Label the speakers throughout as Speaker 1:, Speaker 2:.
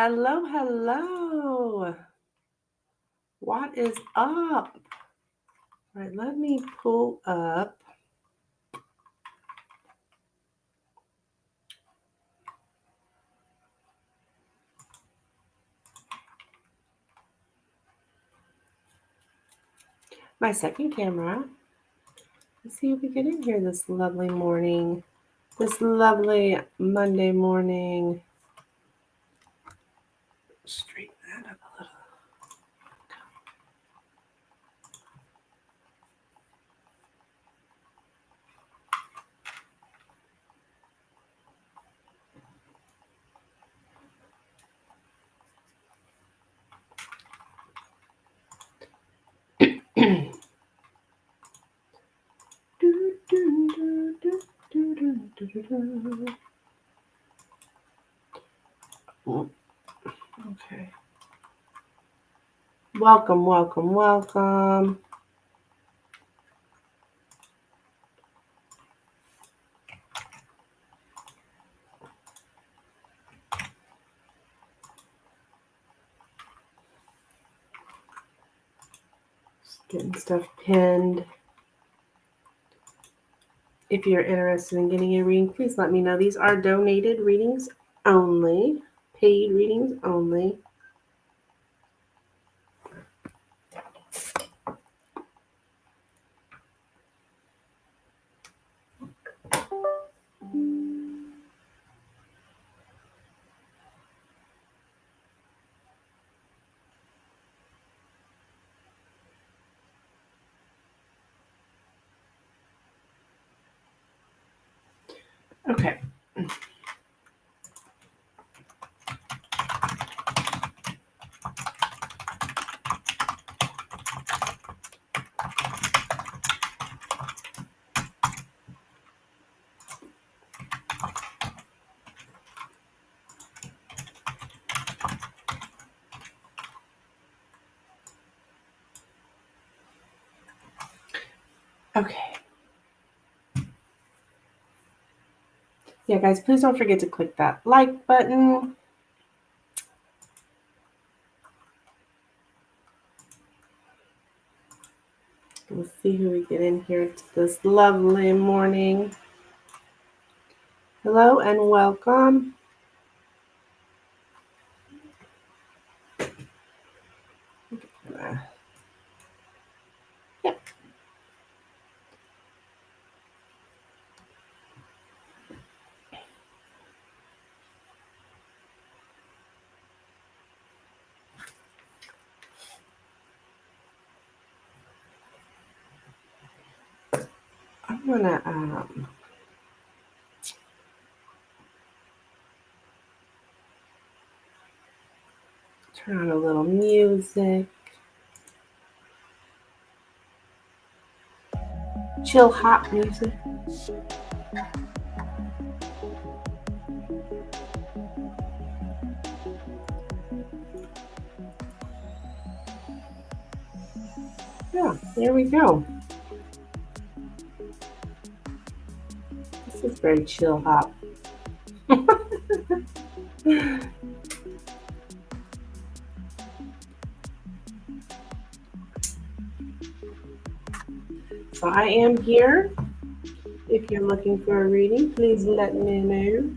Speaker 1: Hello, hello. What is up? All right, let me pull up. My second camera. Let's see if we get in here this lovely morning. This lovely Monday morning. Straighten that up a little. Okay. Welcome, welcome, welcome. Just getting stuff pinned. If you're interested in getting a reading, please let me know. These are donated readings only, paid readings only. Okay. Okay. Yeah, guys, please don't forget to click that like button. Let's see who we get in here this lovely morning. Hello and welcome. Yep. I'm gonna turn on a little music. Chill hop music. Yeah, there we go. This is very chill hop. So I am here. If you're looking for a reading, please let me know.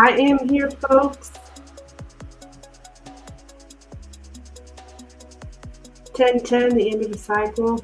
Speaker 1: I am here, folks. 10:10, the end of the cycle.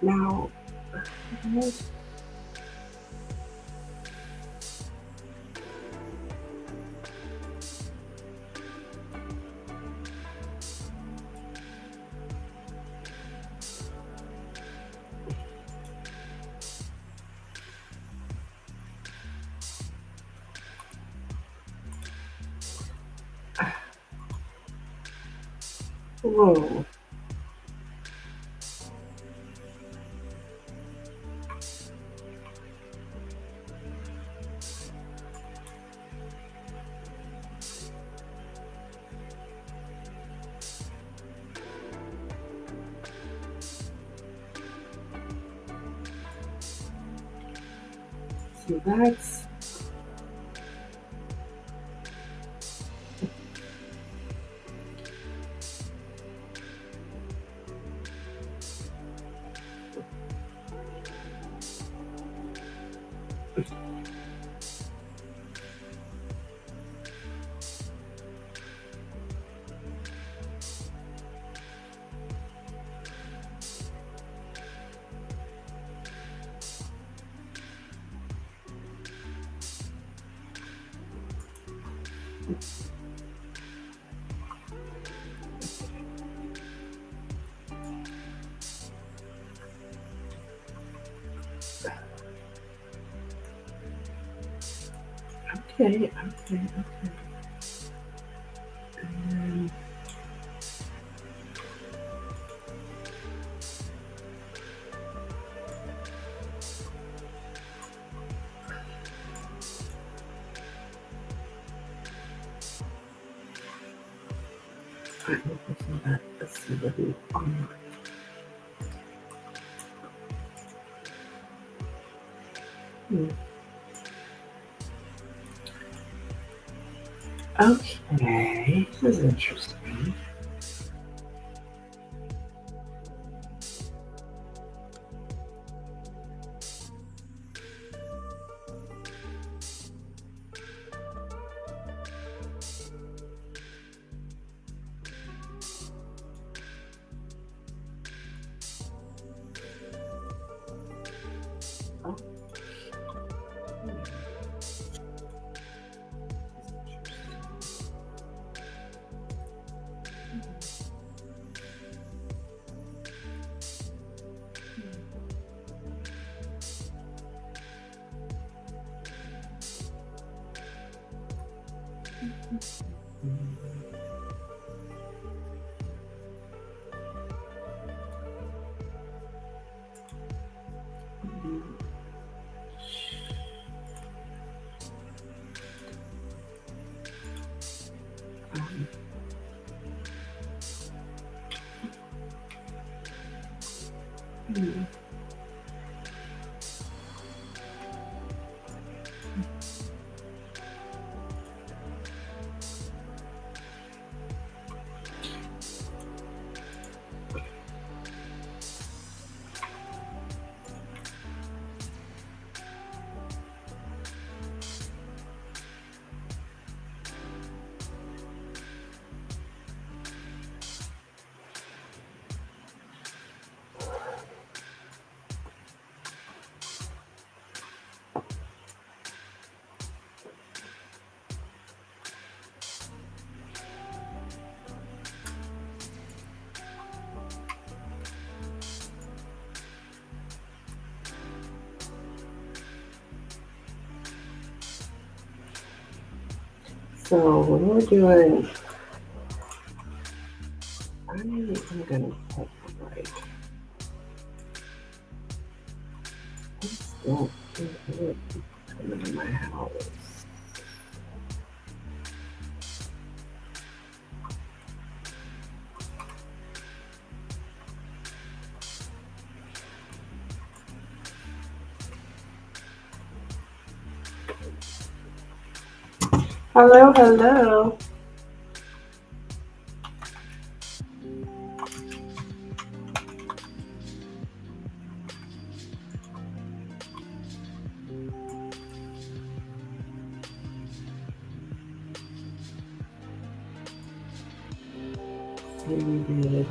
Speaker 1: Now, whoa. So that's okay, okay, okay. And I hope it's not a celebrity online. Okay, this is interesting. Oh, hmm. So when we're doing, I'm gonna put right. Don't include coming in my house. Hello, hello. See, we did.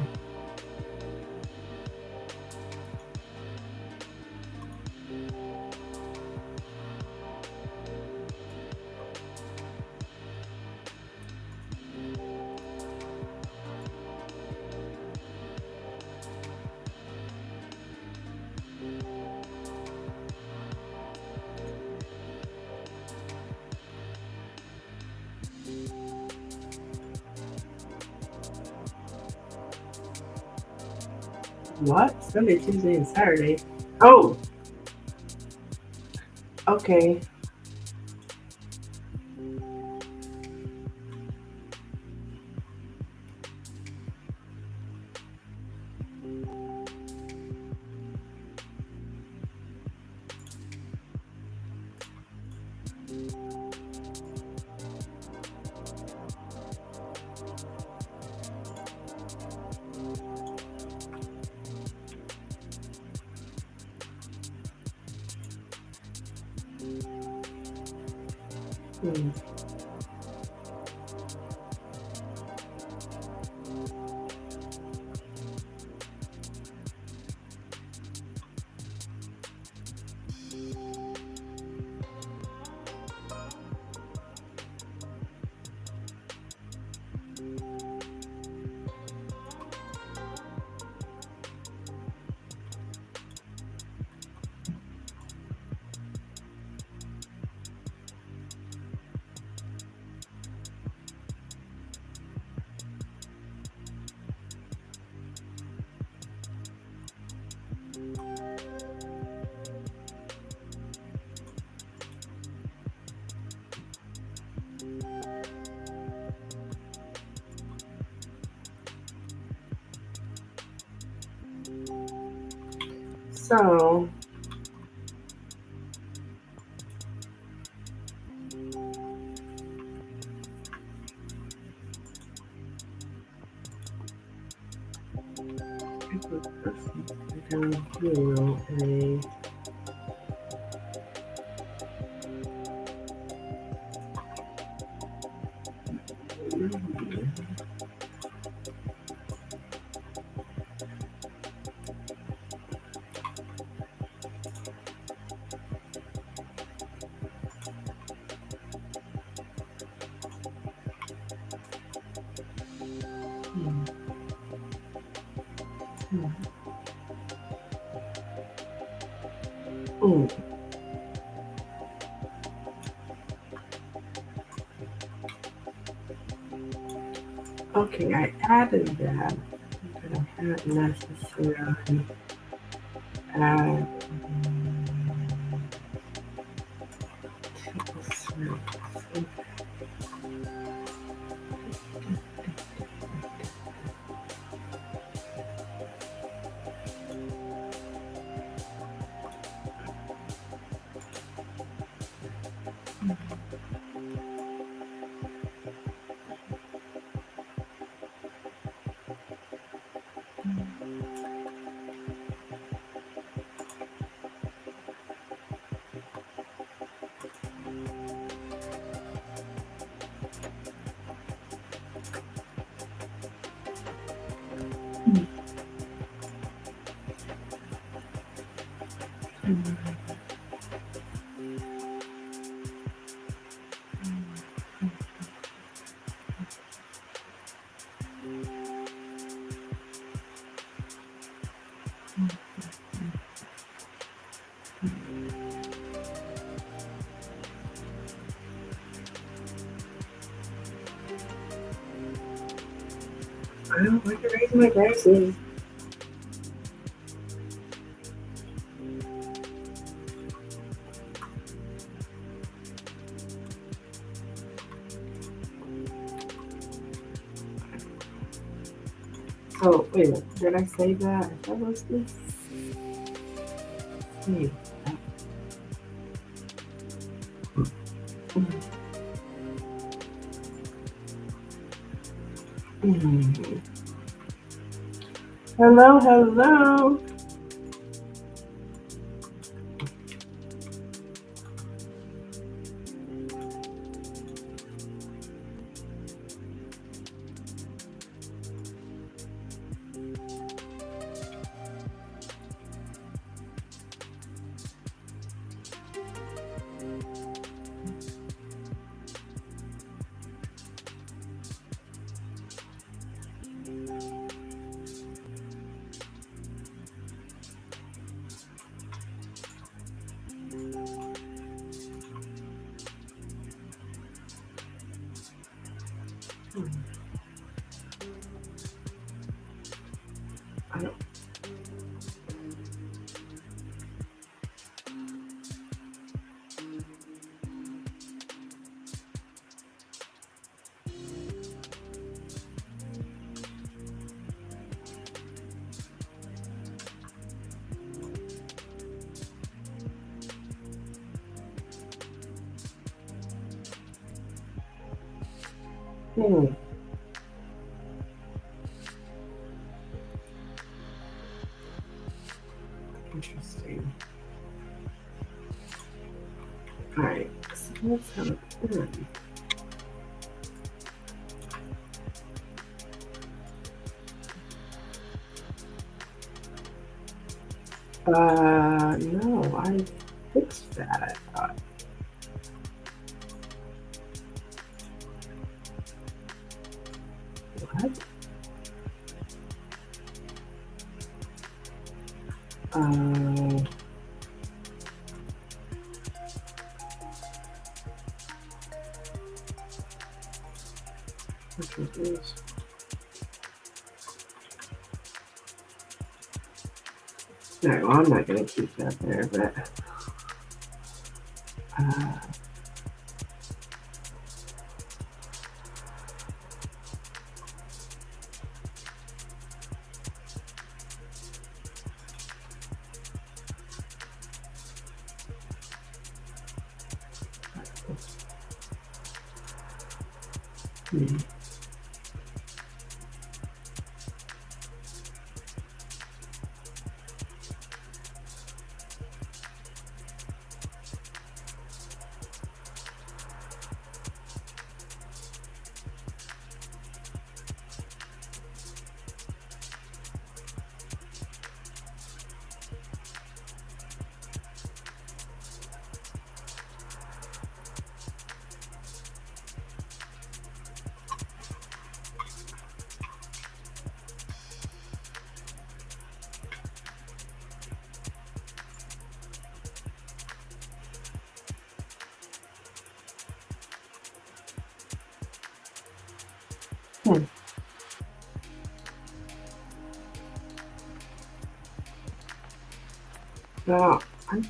Speaker 1: What? Sunday, Tuesday, and Saturday. Oh, okay. Hmm. So, I put this down here Mm. Okay, I added that, but I can't necessarily add table script. I don't like to raise my glasses. Oh, wait a minute. Did I say that? Is that what's this? Wait. Mm. Hello, hello. I don't. Interesting. All right, so let's have a pen. No, I fixed that, I thought. What? I'm confused. No, I'm not going to keep that there, but no, I'm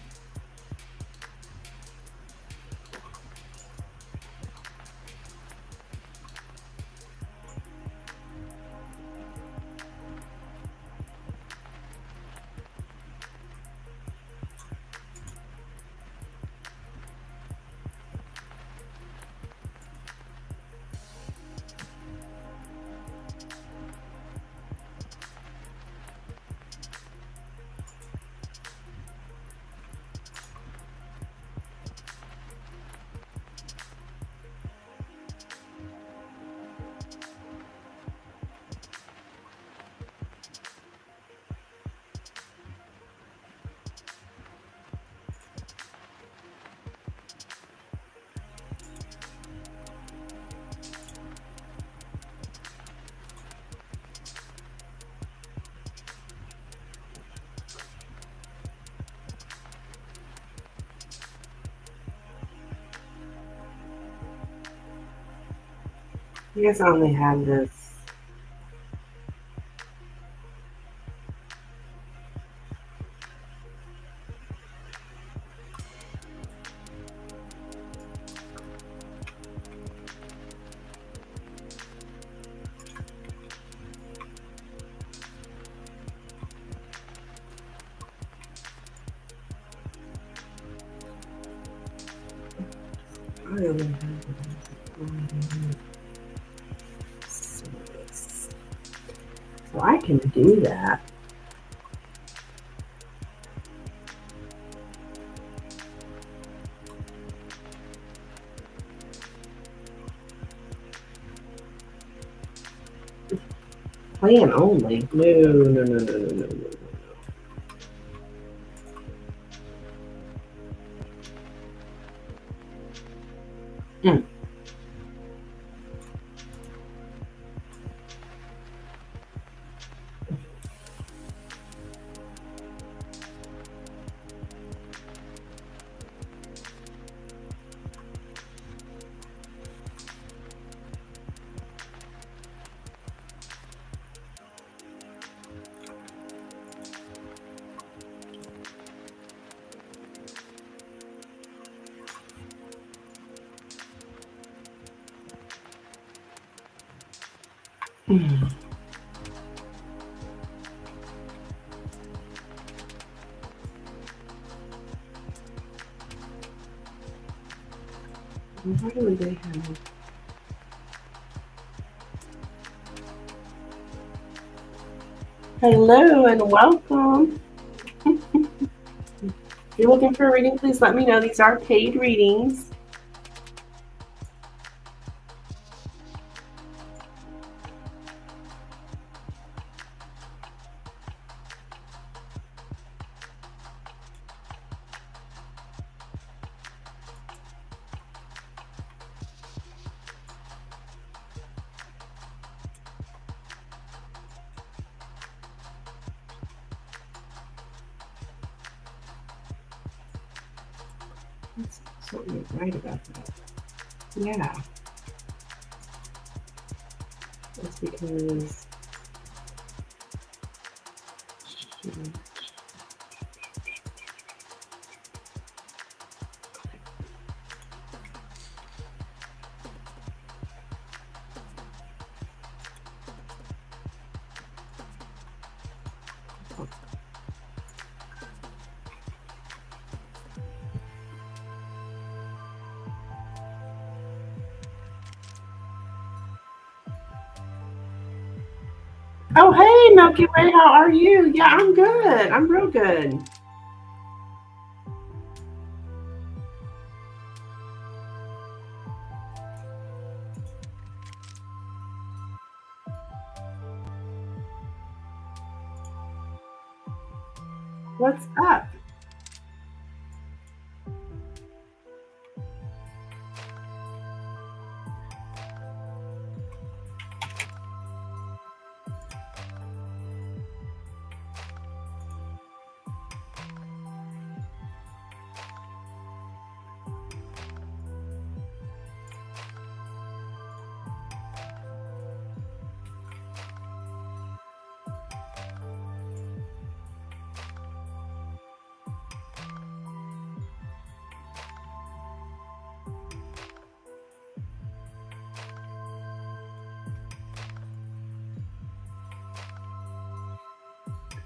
Speaker 1: you guys only have this. I only have this. So I can do that. Plan only. No, no, no, no, no, no, no. Mm. Mm. Why do they have? Hello and welcome. If you're looking for a reading, please let me know. These are paid readings. That's something right about that. Yeah. That's because. Oh, hey, Milky Way, how are you? Yeah, I'm good. I'm real good. What's up?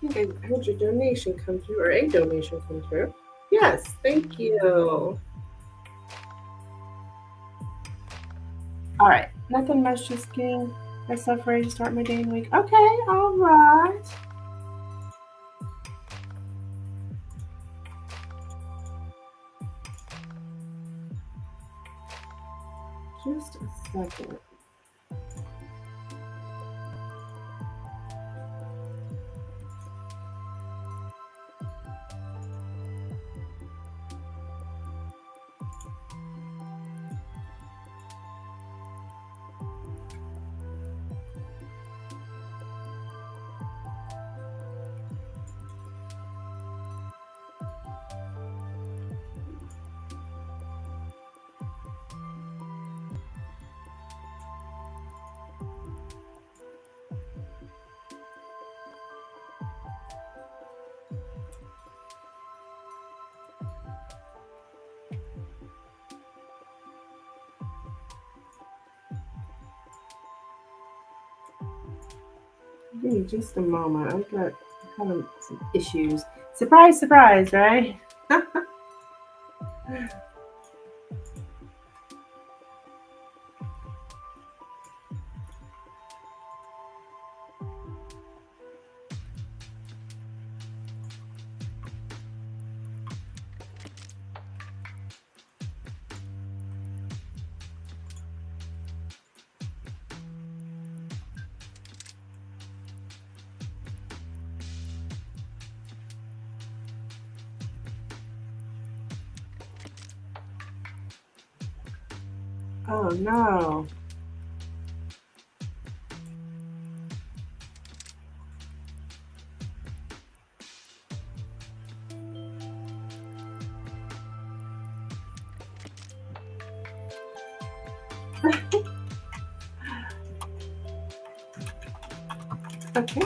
Speaker 1: I think I heard your donation come through, or a donation come through. Yes, thank you. All right, nothing much, just getting myself ready to start my day and week. Okay, all right. Just a second. Give me just a moment. I've got kind of some issues. Surprise, surprise, right? Oh no. Okay.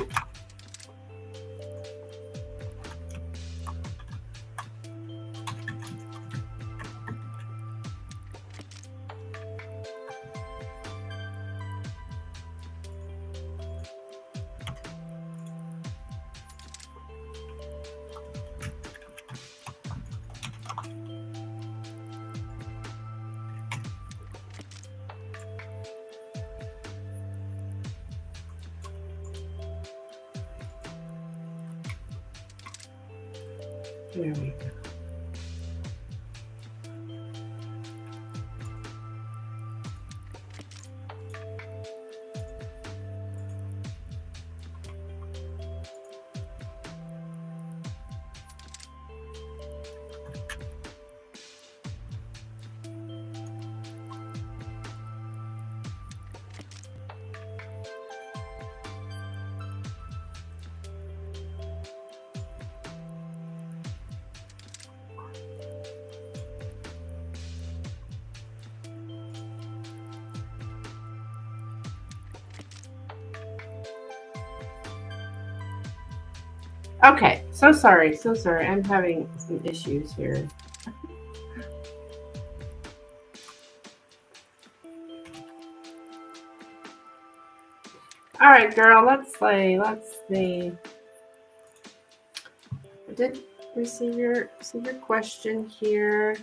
Speaker 1: There we go. Okay, so sorry. I'm having some issues here. All right, girl, let's see. I did receive your question here.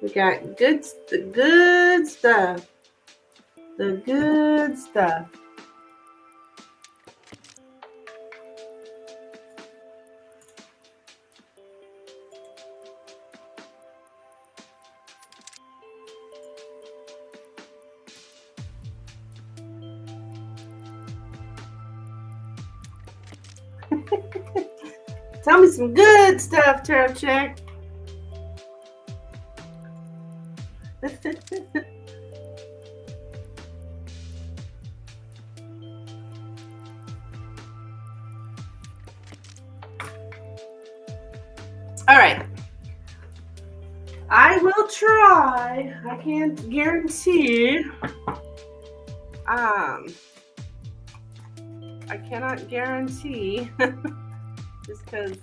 Speaker 1: We got the good stuff. The good stuff. Tell me some good stuff, Tarot Check. All right. I will try. I can't guarantee. I cannot guarantee just because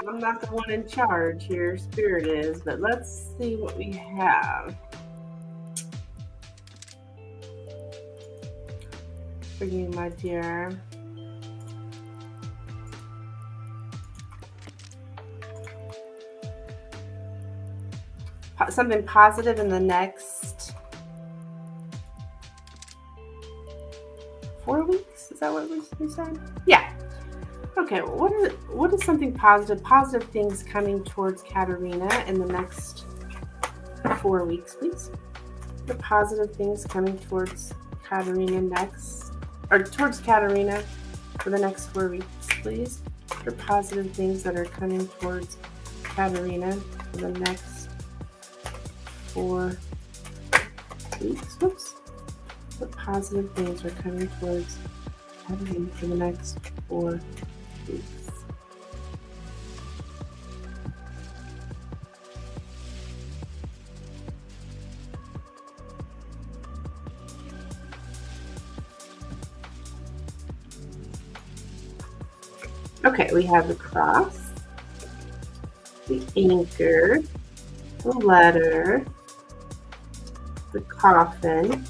Speaker 1: I'm not the one in charge here. Spirit is. But let's see what we have. For you, my dear. Something positive in the next 4 weeks? Is that what we said? Yeah. Okay. What is something positive? Positive things coming towards Katerina in the next 4 weeks, please. The positive things coming towards Katerina towards Katerina for the next 4 weeks, please. The positive things that are coming towards Katerina for the next 4 weeks. Whoops. What positive things are coming towards Katerina for the next 4 weeks? Okay, we have the cross, the anchor, the letter, the coffin,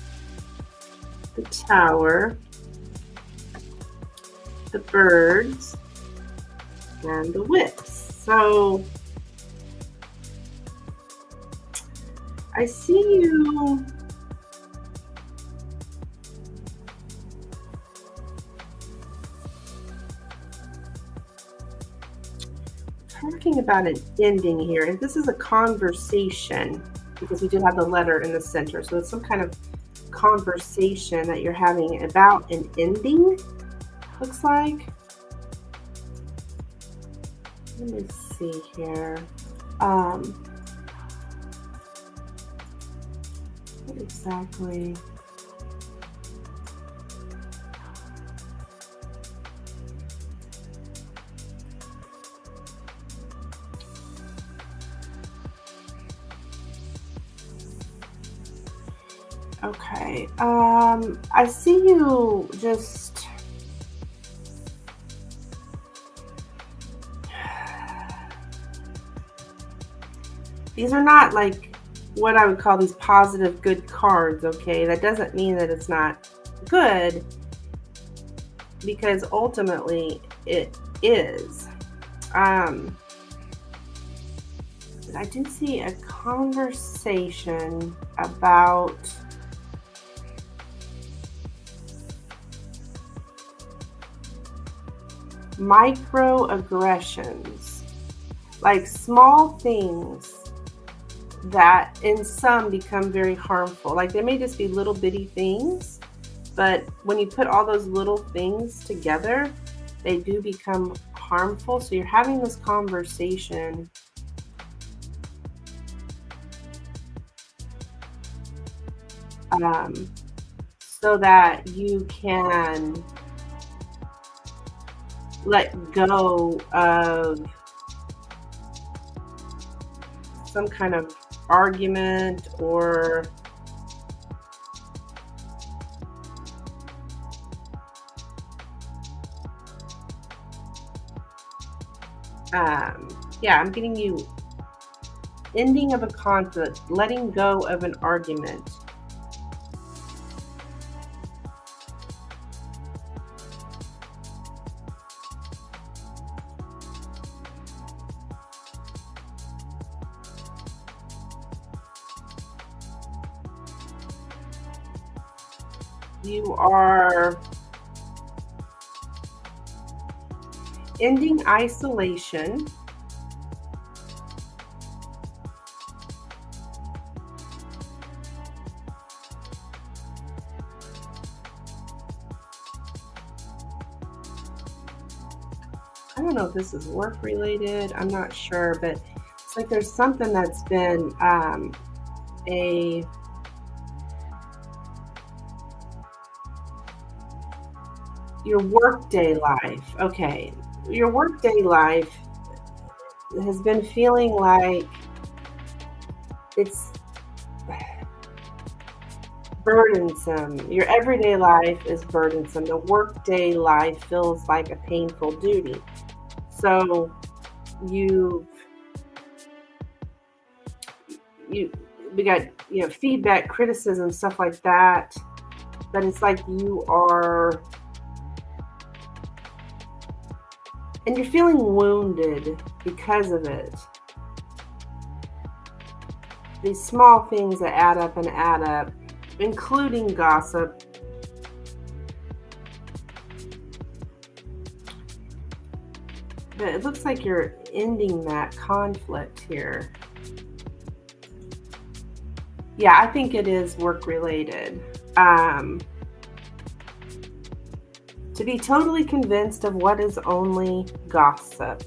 Speaker 1: the tower, the birds, and the whips. So I see you talking about an ending here, and this is a conversation because we do have the letter in the center, so it's some kind of conversation that you're having about an ending, looks like. Let me see here. What exactly? Okay, I see you just these are not like what I would call these positive good cards, okay? That doesn't mean that it's not good, because ultimately it is. I do see a conversation about microaggressions. like small things that in some become very harmful. Like they may just be little bitty things, but when you put all those little things together, they do become harmful. So you're having this conversation so that you can let go of some kind of argument or yeah, I'm getting you ending of a conflict, letting go of an argument. You are ending isolation. I don't know if this is work related. I'm not sure, but it's like there's something that's been your workday life. Okay, your workday life has been feeling like it's burdensome. Your everyday life is burdensome. The workday life feels like a painful duty. So we got feedback, criticism, stuff like that. But it's like you are, and you're feeling wounded because of it. These small things that add up and add up, including gossip. But it looks like you're ending that conflict here. Yeah, I think it is work related. To be totally convinced of what is only gossip.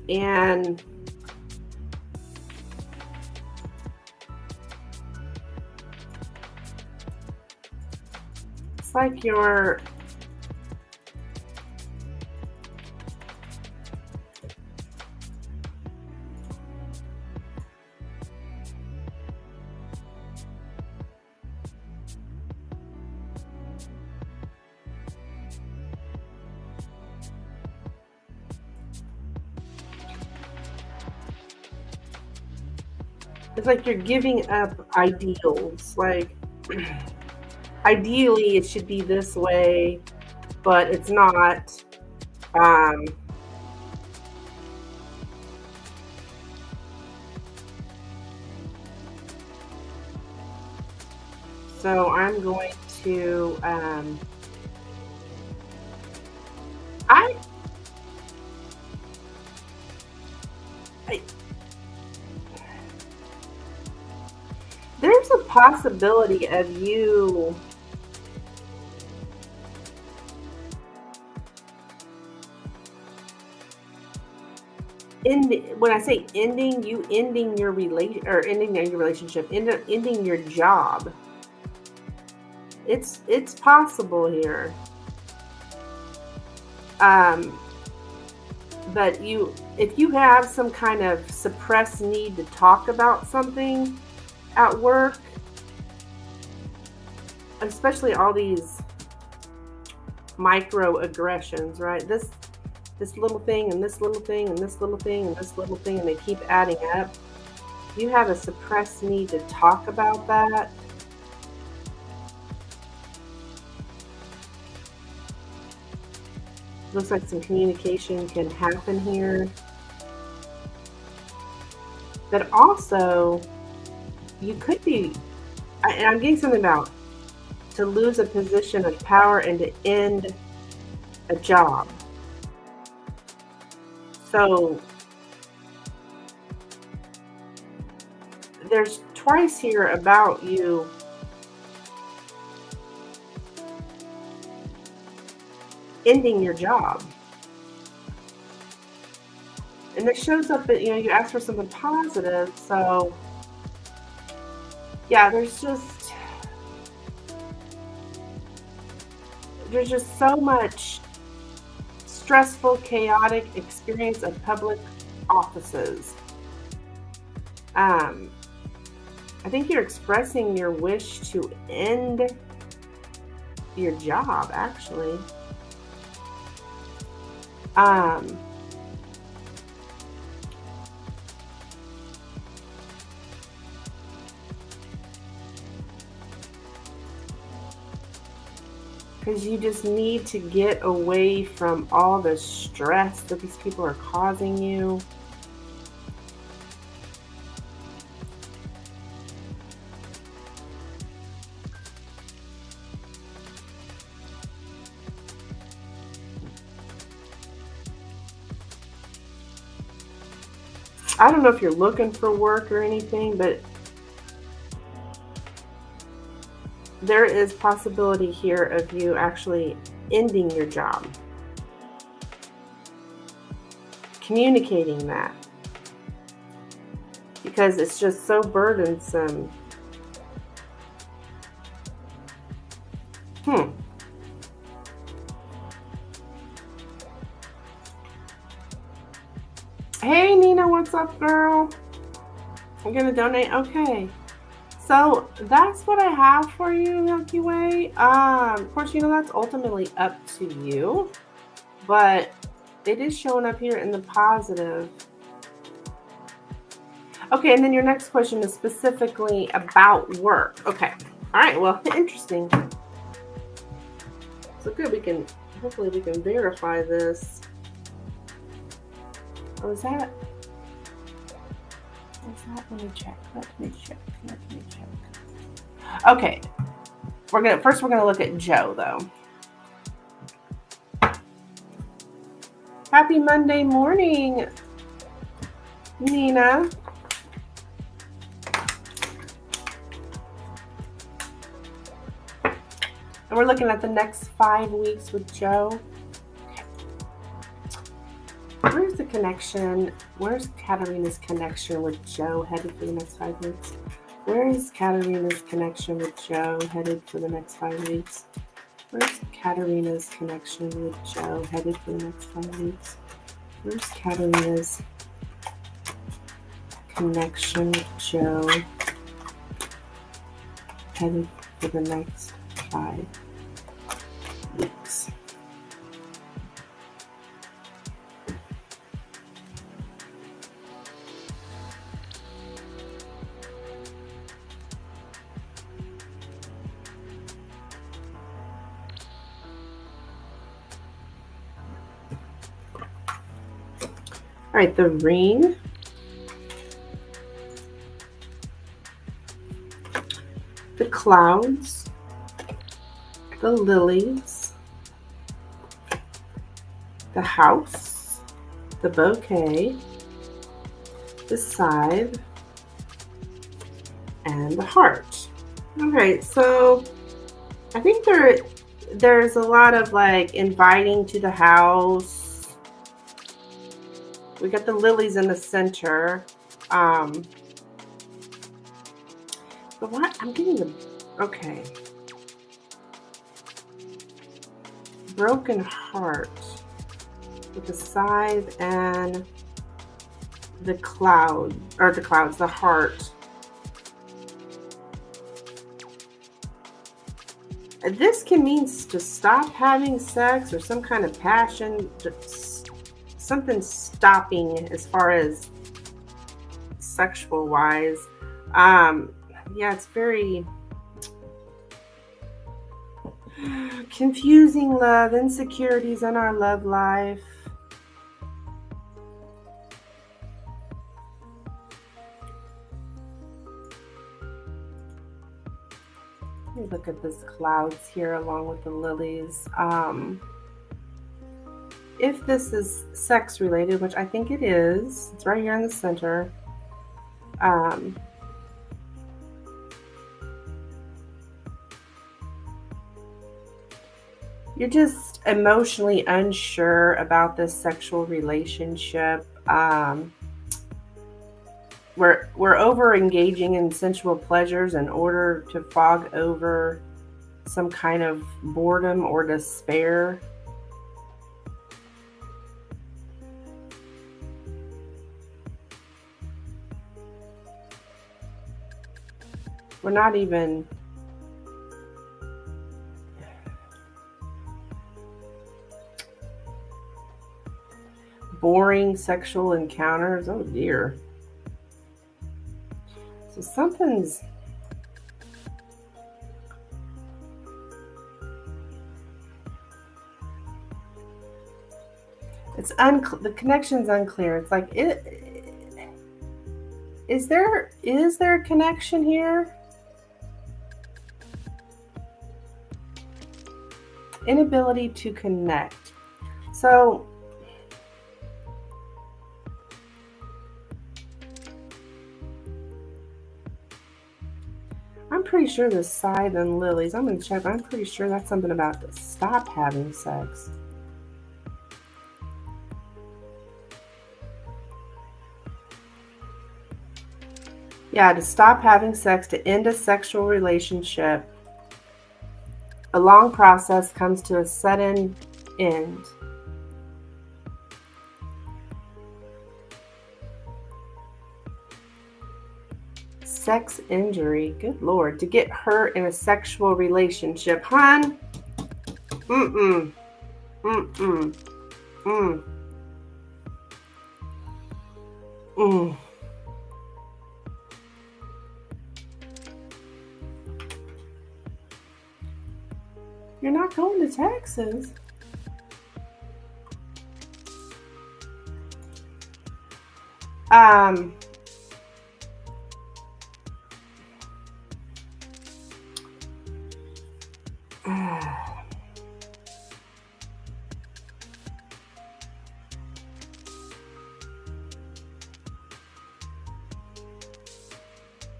Speaker 1: And it's like you're it's like you're giving up ideals. Like, ideally, it should be this way, but it's not. So I'm going to. There's a possibility of you when I say ending, you ending your relationship, ending your job. It's possible here. But if you have some kind of suppressed need to talk about something at work, especially all these microaggressions, right? This little thing and this little thing and this little thing and this little thing, and they keep adding up. You have a suppressed need to talk about that. Looks like some communication can happen here. But also, you could be, and I'm getting something about to lose a position of power and to end a job. So there's twice here about you ending your job. And it shows up that, you ask for something positive. So yeah, there's just so much stressful, chaotic experience of public offices. I think you're expressing your wish to end your job, actually. Because you just need to get away from all the stress that these people are causing you. I don't know if you're looking for work or anything, but there is possibility here of you actually ending your job. Communicating that. Because it's just so burdensome. Hey Nina, what's up, girl? I'm gonna donate. Okay. So that's what I have for you, Milky Way. Of course, that's ultimately up to you, but it is showing up here in the positive. Okay, and then your next question is specifically about work. Okay. All right. Well, interesting. So good. Hopefully we can verify this. Oh, is that? Let me check. Let me check. Okay. We're gonna look at Joe though. Happy Monday morning, Nina. And we're looking at the next 5 weeks with Joe. Where's the connection? Where's Katarina's connection with Joe headed for the next 5 weeks? Where is Katarina's connection with Joe headed for the next 5 weeks? Where's Katarina's connection with Joe headed for the next 5 weeks? Where's Katarina's connection with Joe headed for the next 5 weeks? All right, the ring. The clouds. The lilies. The house. The bouquet. The scythe. And the heart. All right, so I think there's a lot of like inviting to the house. We got the lilies in the center. But what? I'm getting okay. Broken heart with the scythe and the the heart. This can mean to stop having sex or some kind of passion. Something stopping as far as sexual wise. Yeah, it's very confusing love, insecurities in our love life. Let me look at this clouds here along with the lilies. if this is sex related, which I think it is, it's right here in the center. You're just emotionally unsure about this sexual relationship. We're over engaging in sensual pleasures in order to fog over some kind of boredom or despair. We're not even boring sexual encounters. Oh dear. So something's the connection's unclear. It's like is there a connection here? Inability to connect. So I'm pretty sure the scythe and lilies, I'm going to check, but I'm pretty sure that's something about to stop having sex. Yeah, to stop having sex, to end a sexual relationship. A long process comes to a sudden end. Sex injury. Good Lord. To get hurt in a sexual relationship. Hon? Mm-mm. Mm-mm. Mm. Mm. You're not going to Texas.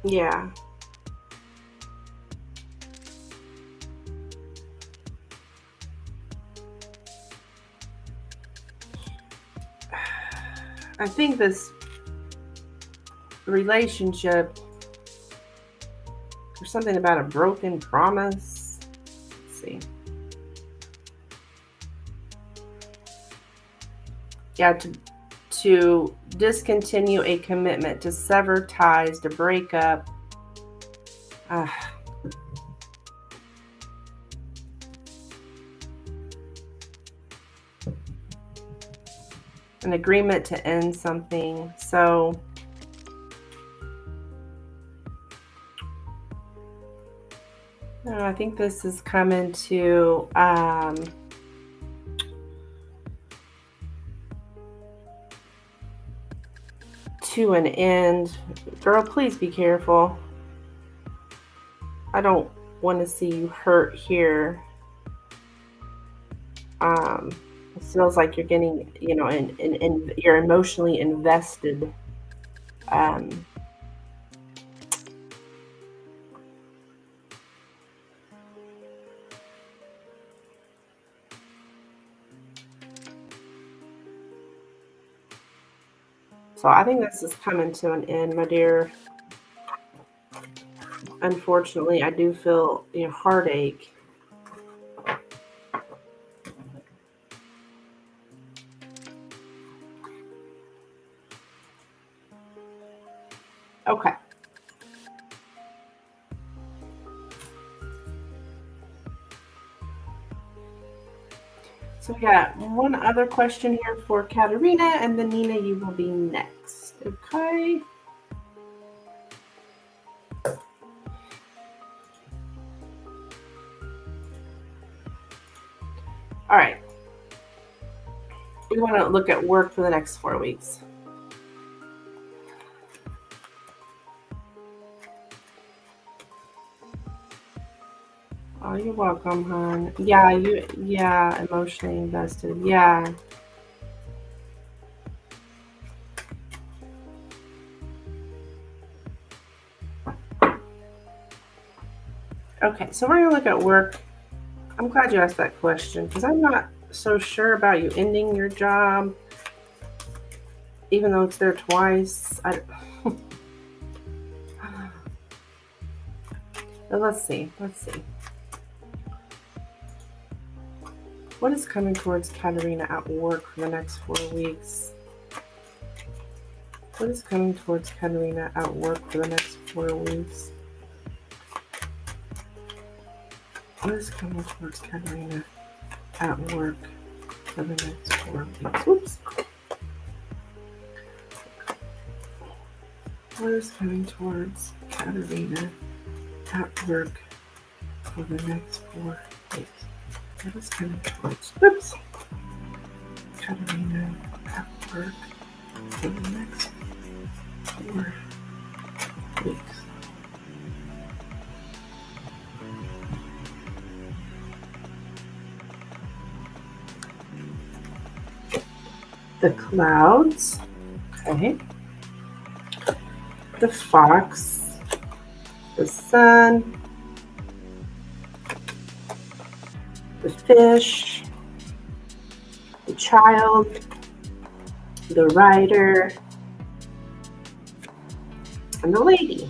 Speaker 1: Yeah. I think this relationship, there's something about a broken promise. Let's see. Yeah, to discontinue a commitment, to sever ties, to break up. An agreement to end something. So I think this is coming to an end. Girl, please be careful. I don't want to see you hurt here. It feels like you're getting, and you're emotionally invested. So I think this is coming to an end, my dear. Unfortunately, I do feel heartache. Okay. So we got one other question here for Katerina, and then Nina, you will be next. Okay. All right. We want to look at work for the next 4 weeks. Oh, you're welcome, hon. Yeah, emotionally invested. Yeah. Okay, so we're going to look at work. I'm glad you asked that question because I'm not so sure about you ending your job, even though it's there twice. Let's see. What is coming towards Katerina at work for the next 4 weeks? What is coming towards Katerina at work for the next 4 weeks? What is coming towards Katerina at work for the next 4 weeks? Whoops. What is coming towards Katerina at work for the next 4 weeks? What is coming towards, Katerina at work for the next 4 weeks? The clouds, okay. The fox, the sun, the fish, the child, the rider, and the lady.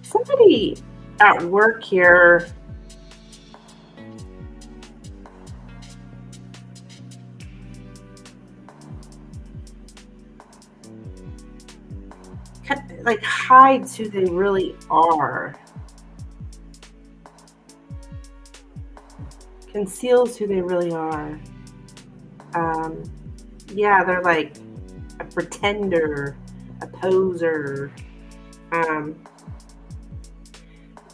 Speaker 1: Somebody at work here like hides who they really are, conceals who they really are. Yeah, they're like a pretender, a poser.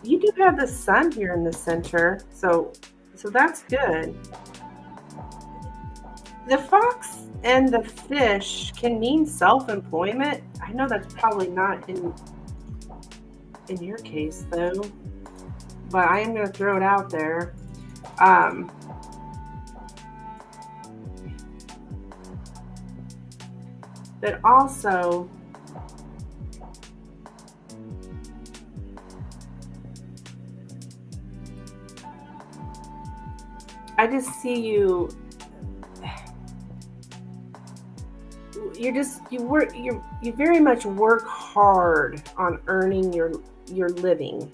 Speaker 1: You do have the sun here in the center, so that's good. The fox and the fish can mean self-employment. I know that's probably not in your case though, but I am going to throw it out there. But also, I just see you. You very much work hard on earning your living,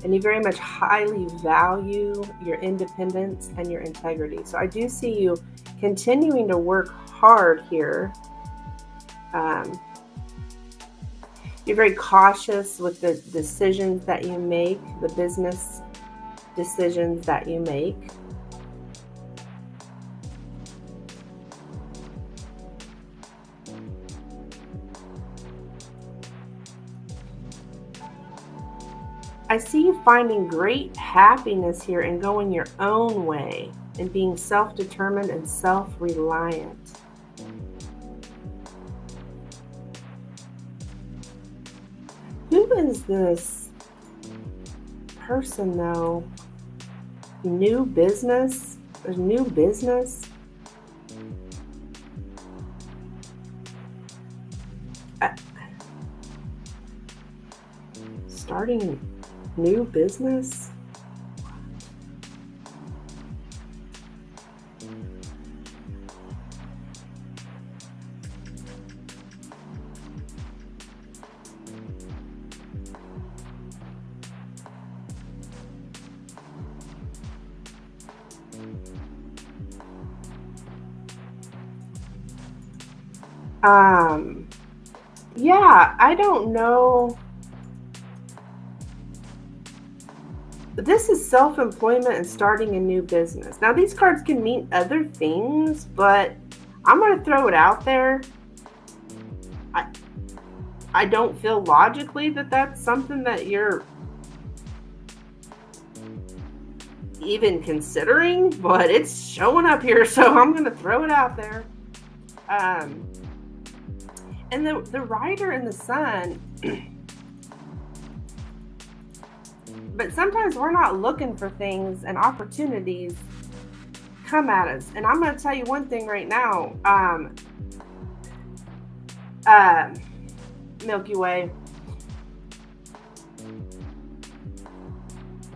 Speaker 1: and you very much highly value your independence and your integrity. So I do see you continuing to work hard here. You're very cautious with the decisions that you make, the business decisions that you make. I see you finding great happiness here and going your own way and being self-determined and self-reliant. Who is this person though? New business? There's new business? Starting new business? Yeah, I don't know. This is self-employment and starting a new business. Now, these cards can mean other things, but I'm going to throw it out there. I don't feel logically that that's something that you're even considering, but it's showing up here, so I'm going to throw it out there. And the rider and the sun, but sometimes we're not looking for things, and opportunities come at us. And I'm going to tell you one thing right now. Milky Way.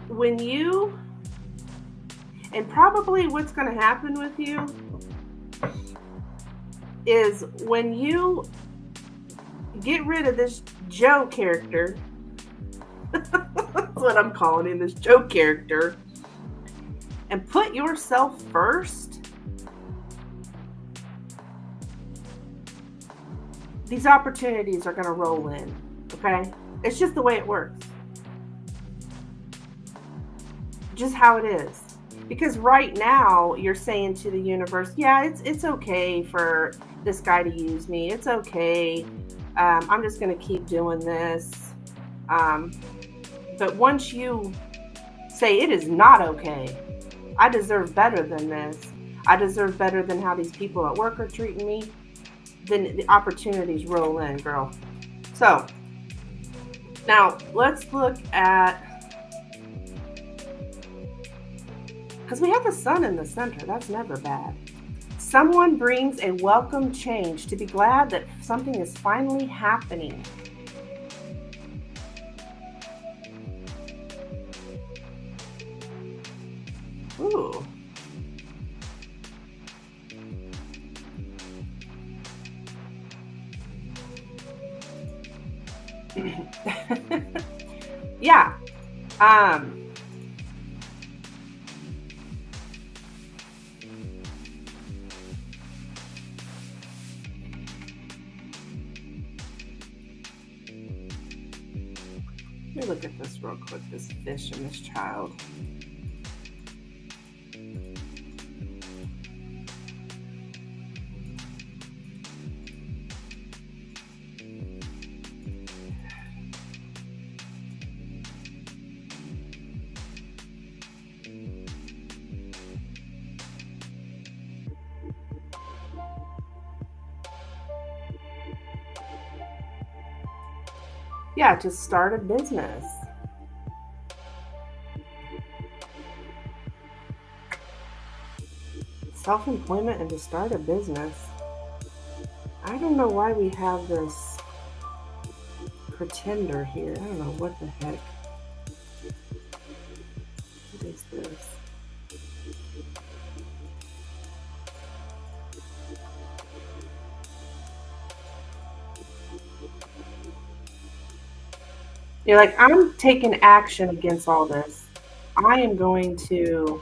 Speaker 1: When you, and probably what's going to happen with you is when you get rid of this Joe character, that's what I'm calling him, this Joe character, and put yourself first, these opportunities are going to roll in, okay? It's just the way it works. Just how it is. Because right now you're saying to the universe, yeah, it's okay for this guy to use me. It's okay. I'm just going to keep doing this. But once you say it is not okay, I deserve better than this, I deserve better than how these people at work are treating me, then the opportunities roll in, girl. So now let's look at, because we have the sun in the center. That's never bad. Someone brings a welcome change, to be glad that something is finally happening. Ooh. Yeah. Let me look at this real quick, this fish and this child. Yeah, to start a business. Self-employment and to start a business. I don't know why we have this pretender here. I don't know what the heck. What is this? You're like, I'm taking action against all this. I am going to,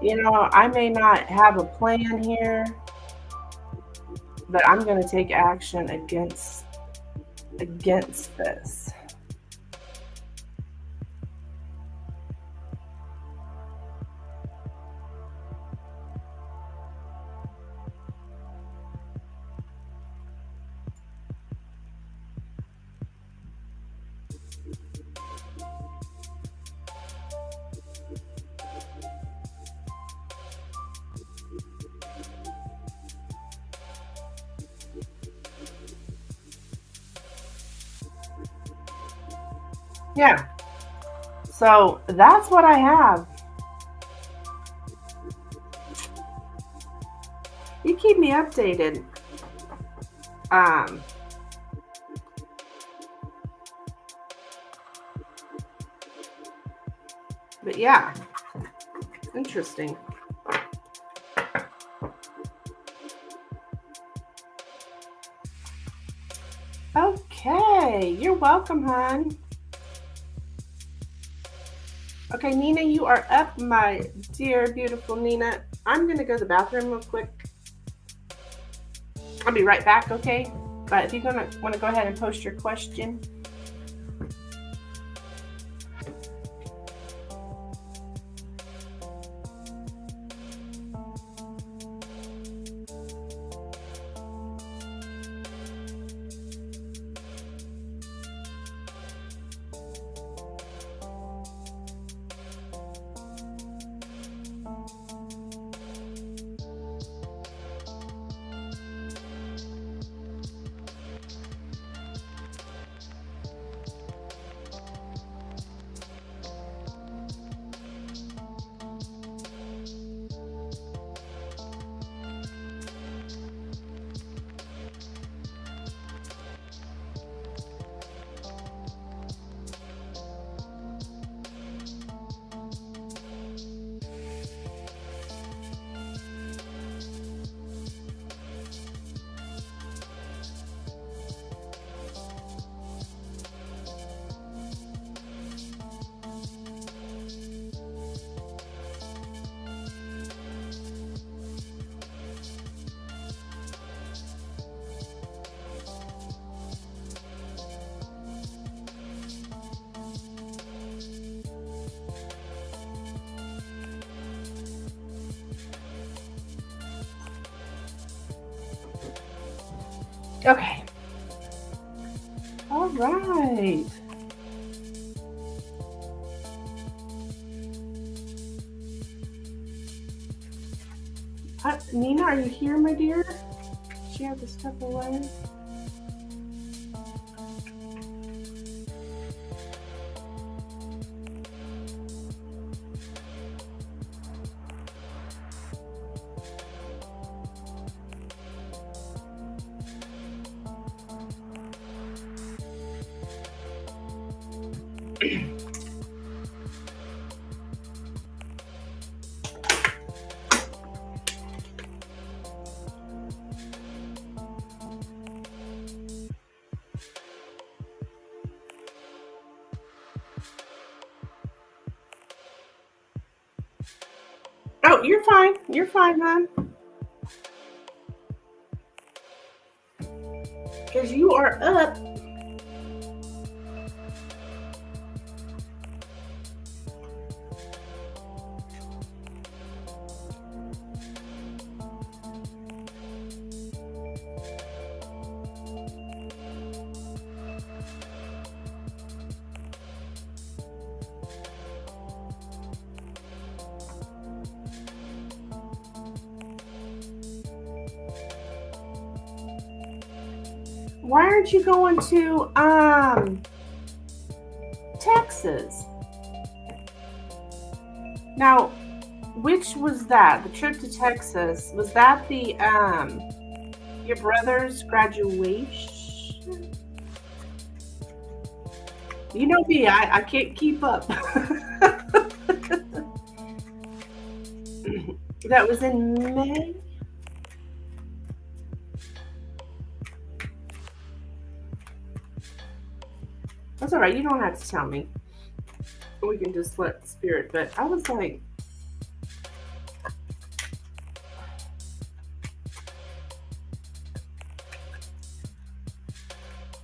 Speaker 1: I may not have a plan here, but I'm going to take action against this. Yeah. So that's what I have. You keep me updated. But yeah, interesting. Okay, you're welcome, hon. Okay, Nina, you are up, my dear, beautiful Nina. I'm going to go to the bathroom real quick. I'll be right back, okay? But if you're want to go ahead and post your question. Okay. All right. Nina, are you here, my dear? She had to step away. Oh, you're fine. You're fine, hon. Because you are up. Why aren't you going to Texas? Now, which was that? The trip to Texas, was that the your brother's graduation? You know me, I can't keep up. That was in May. That's all right. You don't have to tell me. We can just let spirit. But I was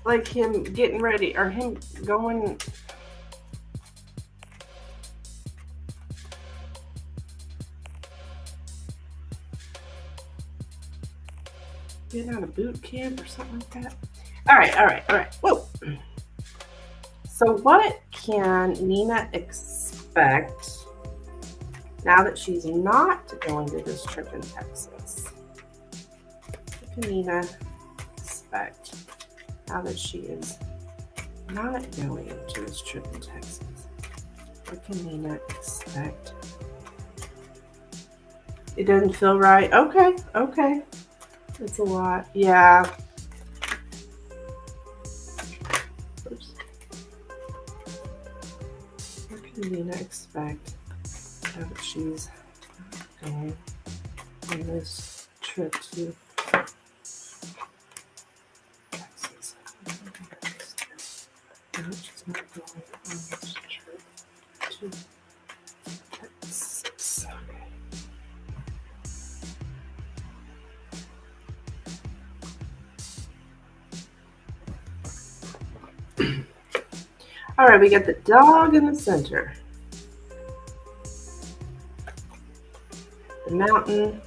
Speaker 1: like him getting ready or him going. Getting out of boot camp or something like that. All right. Whoa. So what can Nina expect now that she's not going to this trip in Texas? What can Nina expect now that she is not going to this trip in Texas? What can Nina expect? It doesn't feel right. Okay. It's a lot. Yeah. Oops. What can Nina expect now that she's going on this trip to Texas? No, she's not going on this trip to Texas. Okay. All right, we got the dog in the center. The mountain,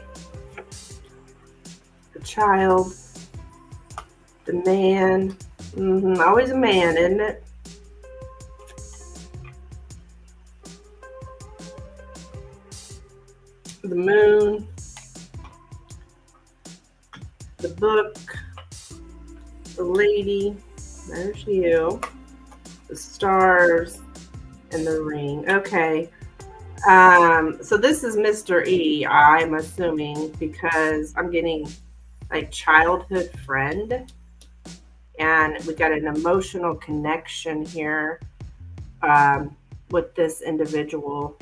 Speaker 1: the child, the man. Always a man, isn't it? The moon, the book, the lady, there's you, the stars, and the ring. Okay. So this is Mr. E, I'm assuming, because I'm getting like childhood friend, and we got an emotional connection here with this individual.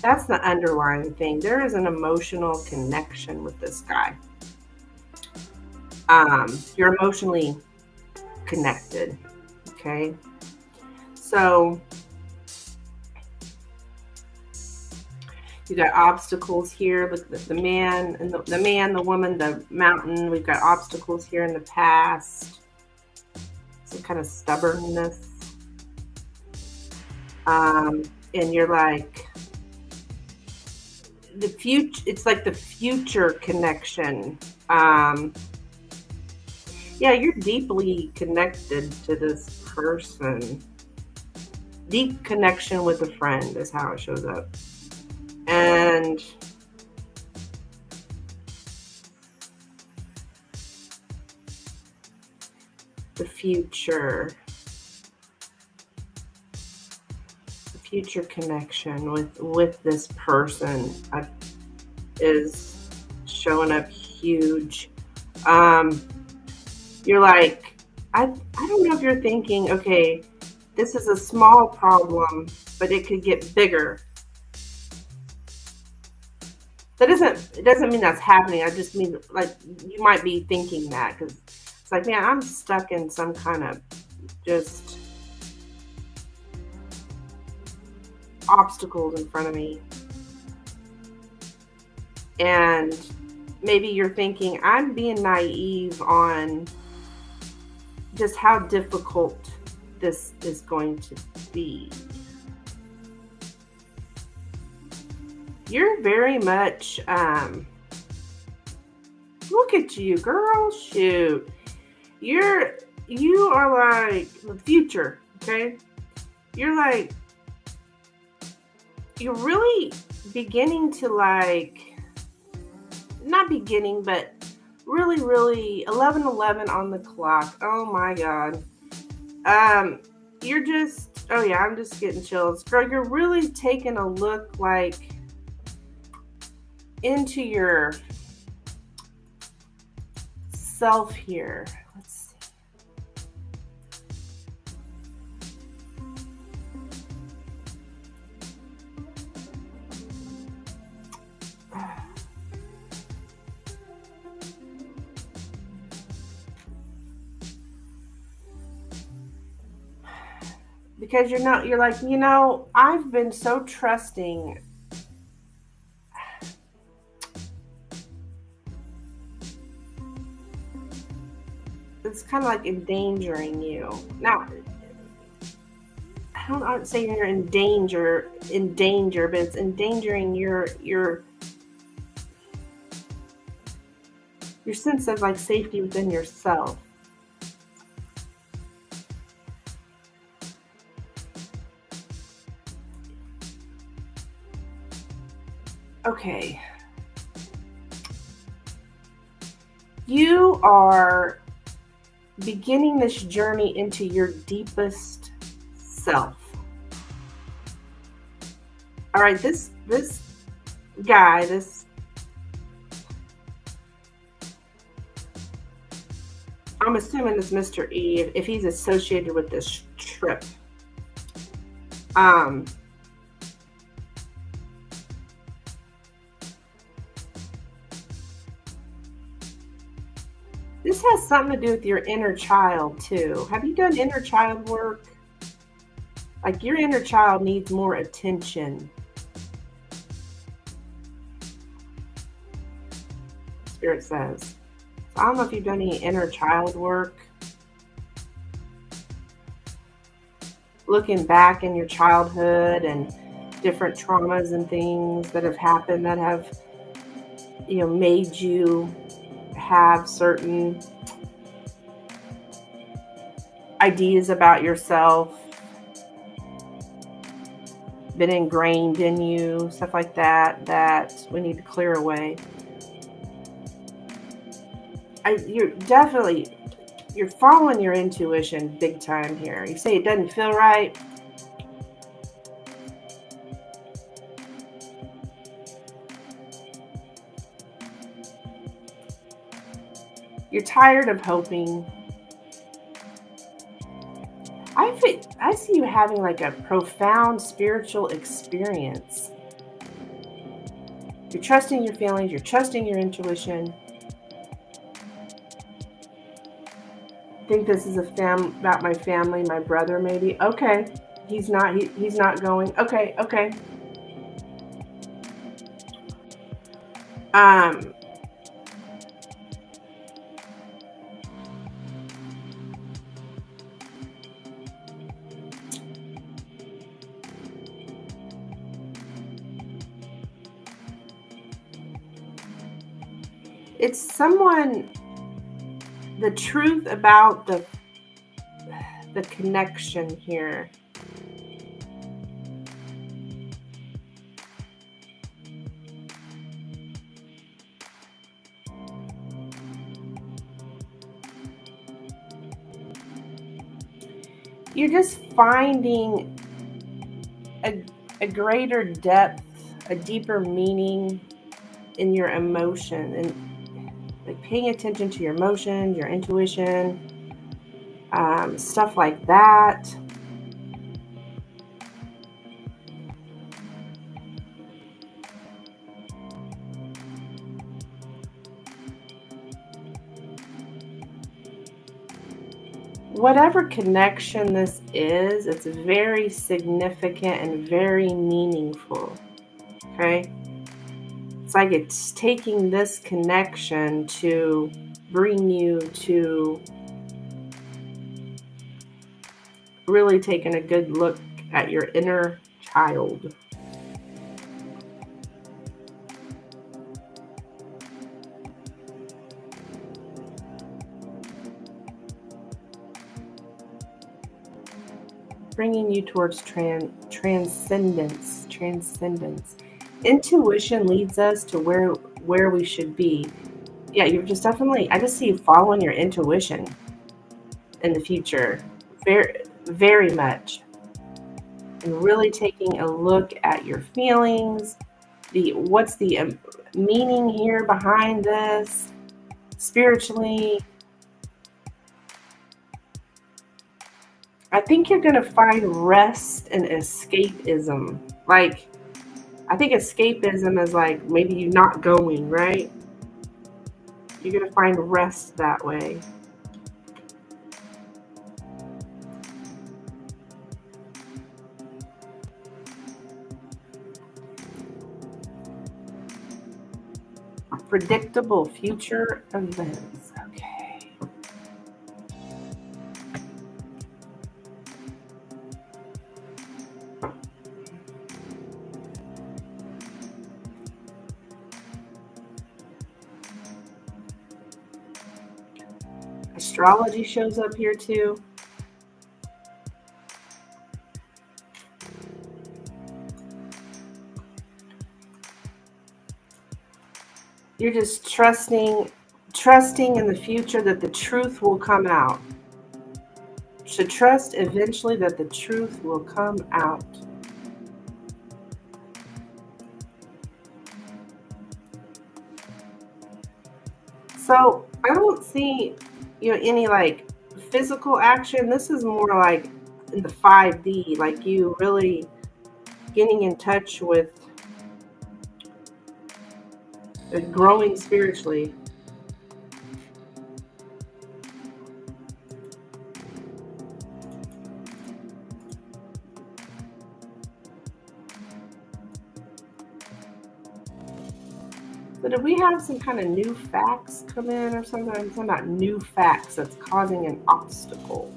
Speaker 1: That's the underlying thing. There is an emotional connection with this guy. You're emotionally connected. Okay. So you got obstacles here. Look at the man and the man, the woman, the mountain. We've got obstacles here in the past. Some kind of stubbornness. And you're like the future. It's like the future connection. Yeah, you're deeply connected to this person. Deep connection with a friend is how it shows up. And the future connection with this person is showing up huge. You're like, I don't know if you're thinking, okay, this is a small problem, but it could get bigger. It doesn't mean that's happening. I just mean, like, you might be thinking that, because it's like, man, I'm stuck in some kind of just obstacles in front of me. And maybe you're thinking, I'm being naive on just how difficult this is going to be. You're very much, look at you, girl, shoot. You are like the future, okay? You're like, you're really beginning to, like, not beginning, but really, really 11:11 on the clock. Oh my God. You're just, oh yeah, I'm just getting chills. Girl, you're really taking a look, like, into your self here. Let's see. Because you're like, I've been so trusting. It's kind of like endangering you. Now, I don't say you're in danger, but it's endangering your sense of, like, safety within yourself. Okay. You are beginning this journey into your deepest self. All right, this guy, I'm assuming it's Mr. E, if he's associated with this trip. This has something to do with your inner child too. Have you done inner child work? Like, your inner child needs more attention. Spirit says. So I don't know if you've done any inner child work. Looking back in your childhood and different traumas and things that have happened that have, made you have certain ideas about yourself, been ingrained in you, stuff like that we need to clear away. You're following your intuition big time here. You say it doesn't feel right. You're tired of hoping. I see you having, like, a profound spiritual experience. You're trusting your feelings. You're trusting your intuition. I think this is about my family, my brother, maybe. Okay, he's not going. Okay. It's someone the truth about the connection here. You're just finding a greater depth, a deeper meaning in your emotion, and like paying attention to your emotions, your intuition, stuff like that. Whatever connection this is, it's very significant and very meaningful. Okay? It's like it's taking this connection to bring you to really taking a good look at your inner child. Bringing you towards transcendence. Intuition leads us to where we should be. Yeah, you're just definitely, I just see you following your intuition in the future. Very much. And really taking a look at your feelings, what's the meaning here behind this spiritually. I think you're going to find rest and escapism. Like, I think escapism is like maybe you not going, right? You're going to find rest that way. Predictable future events. Okay. Astrology shows up here too. You're just trusting in the future that the truth will come out. Should trust eventually that the truth will come out. So I don't see any like physical action. This is more like in the 5D, like you really getting in touch with growing spiritually. So did we have some kind of new facts come in or something? I'm talking about new facts that's causing an obstacle.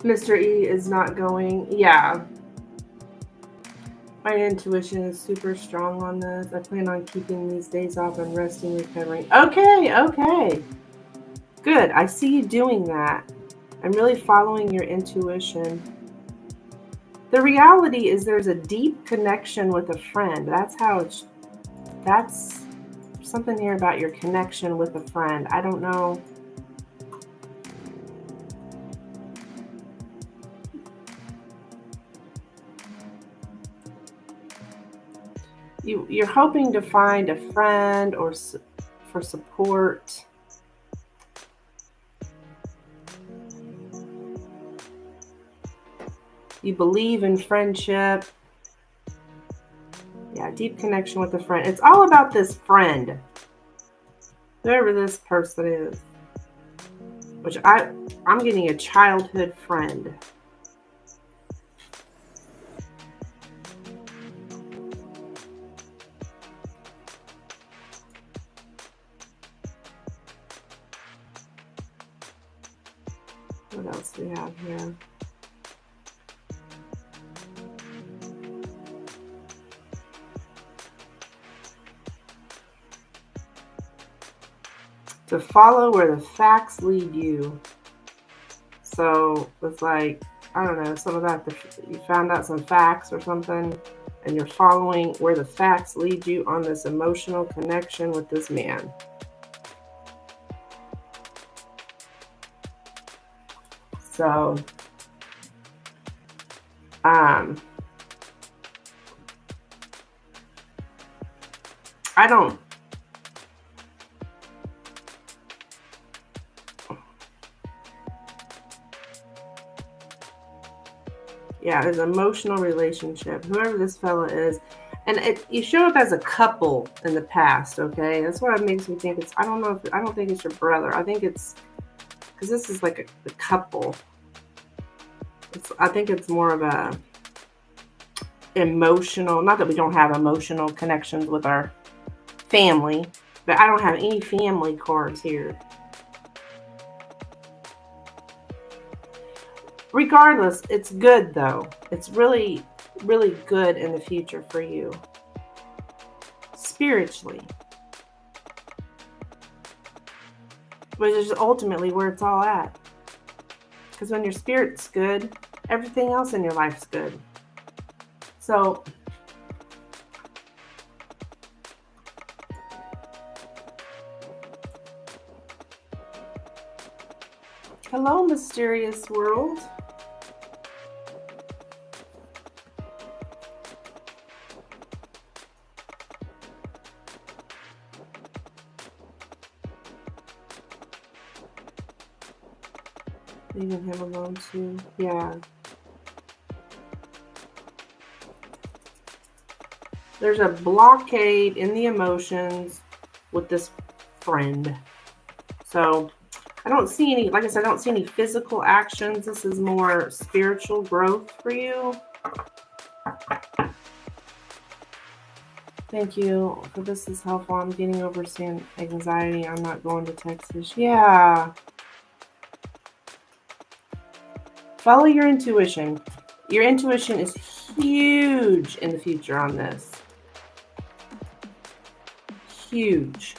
Speaker 1: Mr. E is not going. Yeah. My intuition is super strong on this. I plan on keeping these days off and resting, recovering. Okay. Good. I see you doing that. I'm really following your intuition. The reality is there's a deep connection with a friend. That's something here about your connection with a friend. I don't know. You're hoping to find a friend or for support. You believe in friendship. Yeah, deep connection with a friend. It's all about this friend. Whoever this person is. Which I'm getting a childhood friend. What else do we have here? To follow where the facts lead you. So it's like, I don't know, some of that, you found out some facts or something, and you're following where the facts lead you on this emotional connection with this man. So, I don't, yeah, there's an emotional relationship, whoever this fella is. And you show up as a couple in the past, okay? That's what it makes me think it's, I don't think it's your brother. I think it's, because this is like a couple. I think it's more of a emotional, not that we don't have emotional connections with our family, but I don't have any family cards here. Regardless, it's good though. It's really, really good in the future for you. Spiritually. Which is ultimately where it's all at. Because when your spirit's good, everything else in your life's good. So, hello, mysterious world. Leaving him alone too. Yeah. There's a blockade in the emotions with this friend. So I don't see any, like I said, I don't see any physical actions. This is more spiritual growth for you. Thank you for this is helpful. I'm getting over some anxiety. I'm not going to Texas. Yeah. Follow your intuition. Your intuition is huge in the future on this. Huge.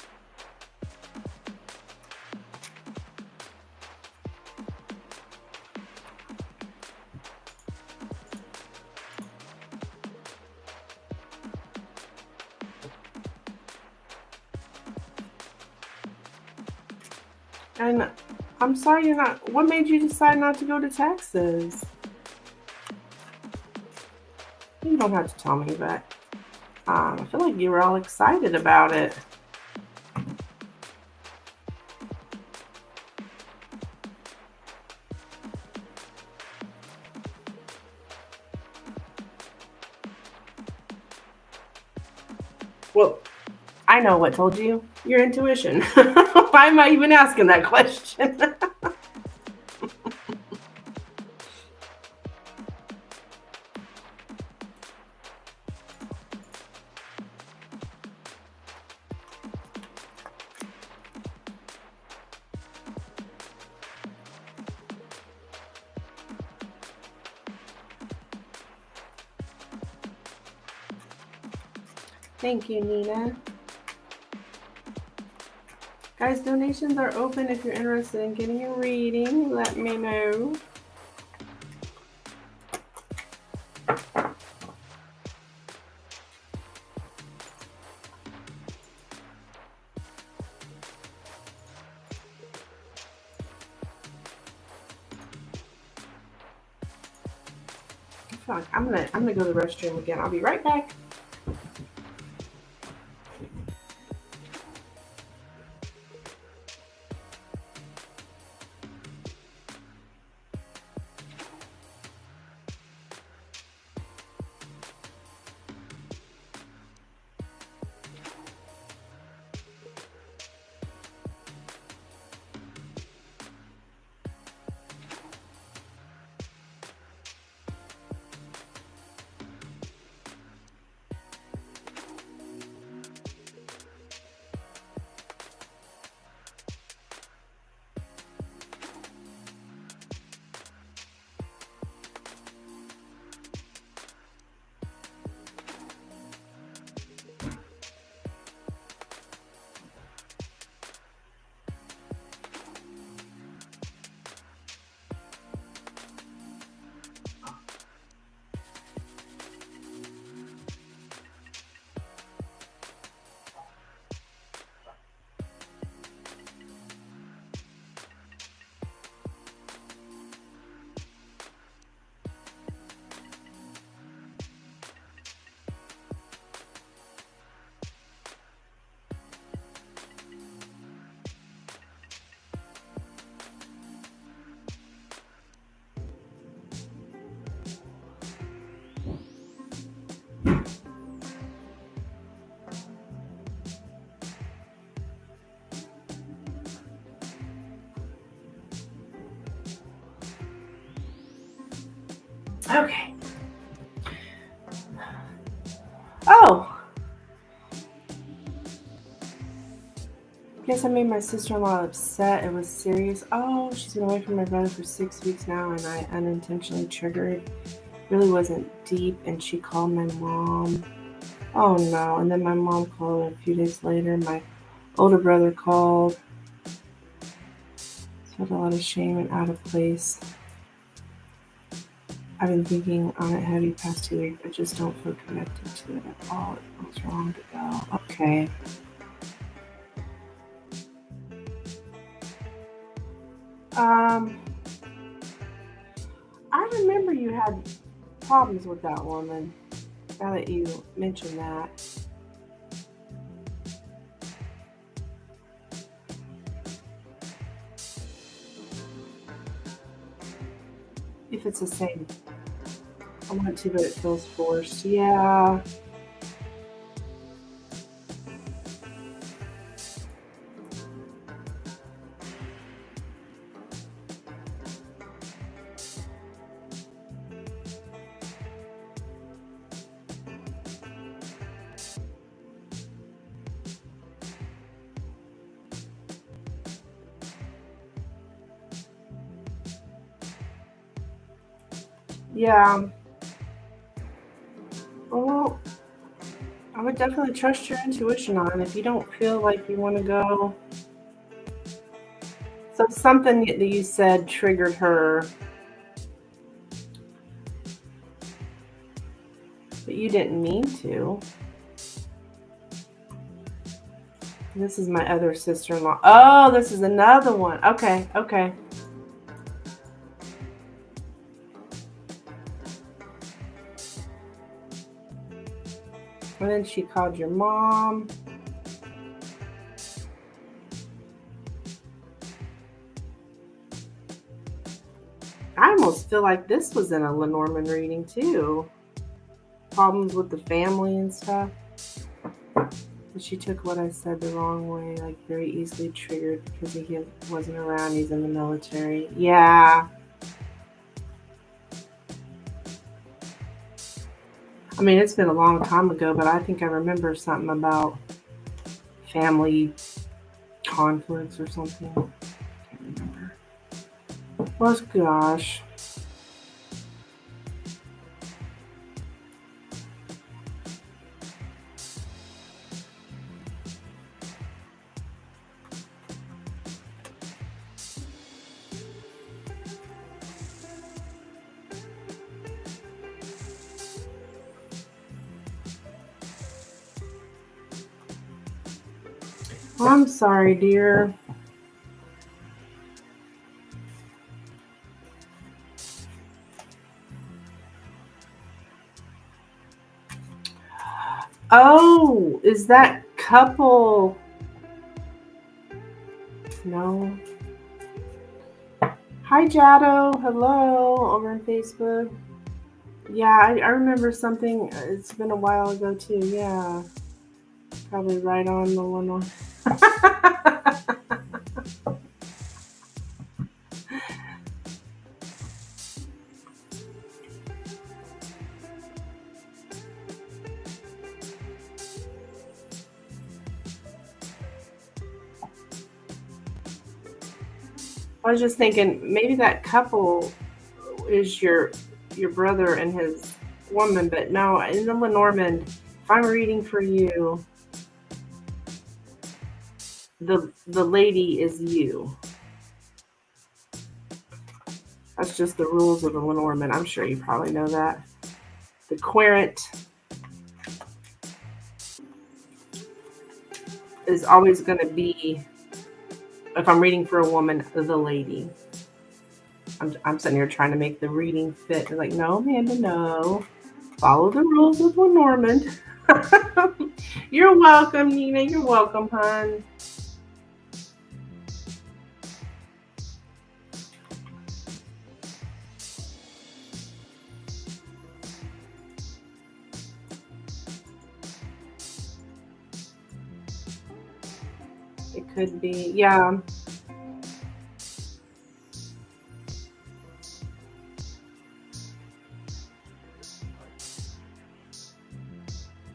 Speaker 1: And I'm sorry you're not, what made you decide not to go to Texas? You don't have to tell me, but I feel like you were all excited about it. Well, I know what told you. Your intuition. Why am I even asking that question? Thank you, Nina. Guys, donations are open. If you're interested in getting a reading, let me know. I feel like I'm gonna go to the restroom again. I'll be right back. Okay. Oh. Guess I made my sister-in-law upset. It was serious. Oh, she's been away from my brother for 6 weeks now, and I unintentionally triggered. Really wasn't deep, and she called my mom. Oh no! And then my mom called a few days later. My older brother called. Felt a lot of shame and out of place. I've been thinking on it heavy past 2 weeks. I just don't feel connected to it at all. It feels wrong to go. Okay. I remember you had problems with that woman. Now that you mention that. If it's the same. I want to, but it feels forced. Yeah. Yeah. Well, I would definitely trust your intuition on it. If you don't feel like you want to go. So something that you said triggered her, but you didn't mean to. This is my other sister-in-law. Oh, this is another one. Okay, okay. And then she called your mom. I almost feel like this was in a Lenormand reading too. Problems with the family and stuff. But she took what I said the wrong way, like very easily triggered because he wasn't around. He's in the military. Yeah. I mean, it's been a long time ago, but I think I remember something about family conflicts or something. I can't remember. Well, gosh. I'm sorry, dear. Oh, is that couple? No. Hi, Jado. Hello, over on Facebook. Yeah, I remember something. It's been a while ago, too. Yeah. Probably right on the one on. I was just thinking maybe that couple is your brother and his woman, but no, in the Lenormand, if I'm reading for you, the lady is you. That's just the rules of the Lenormand. I'm sure you probably know that. The querent is always going to be, if I'm reading for a woman, the lady. I'm sitting here trying to make the reading fit. They're like, no, Amanda, no. Follow the rules of Lenormand. You're welcome, Nina. You're welcome, hon. It could be, yeah.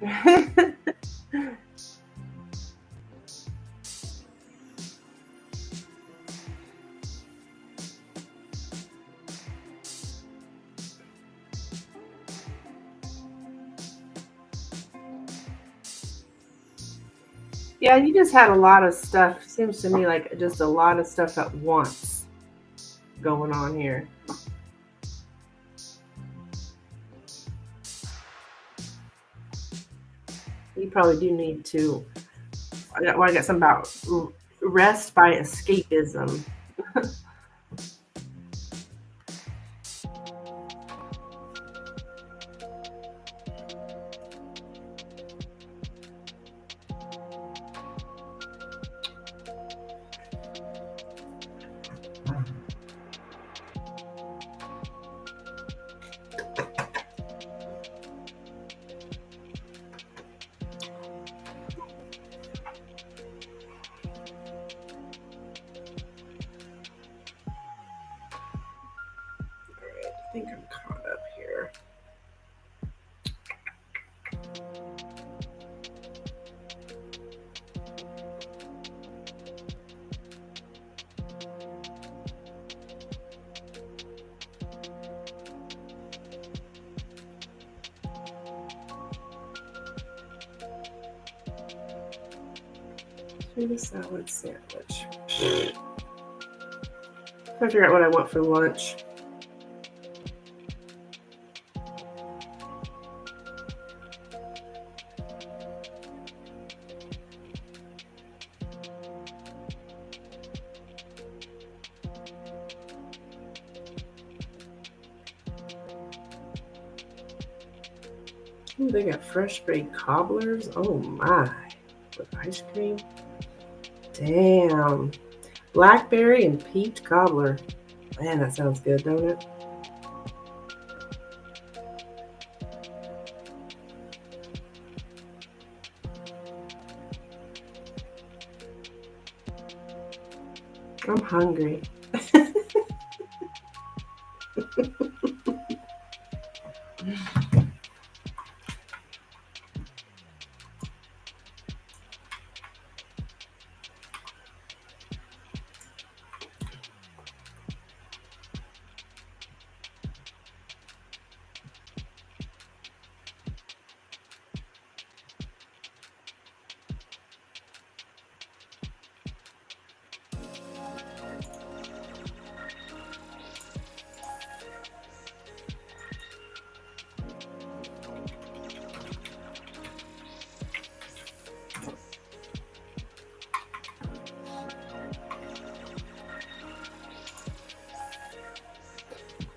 Speaker 1: Yeah, you just had a lot of stuff. Seems to me like just a lot of stuff at once going on here. You probably do need to. I got something about rest by escapism. I think I'm caught up here. Sweet salad sandwich. I figure out what I want for lunch. Ooh, they got fresh baked cobblers. Oh my. With ice cream. Damn. Blackberry and peach cobbler. Man, that sounds good, don't it? I'm hungry.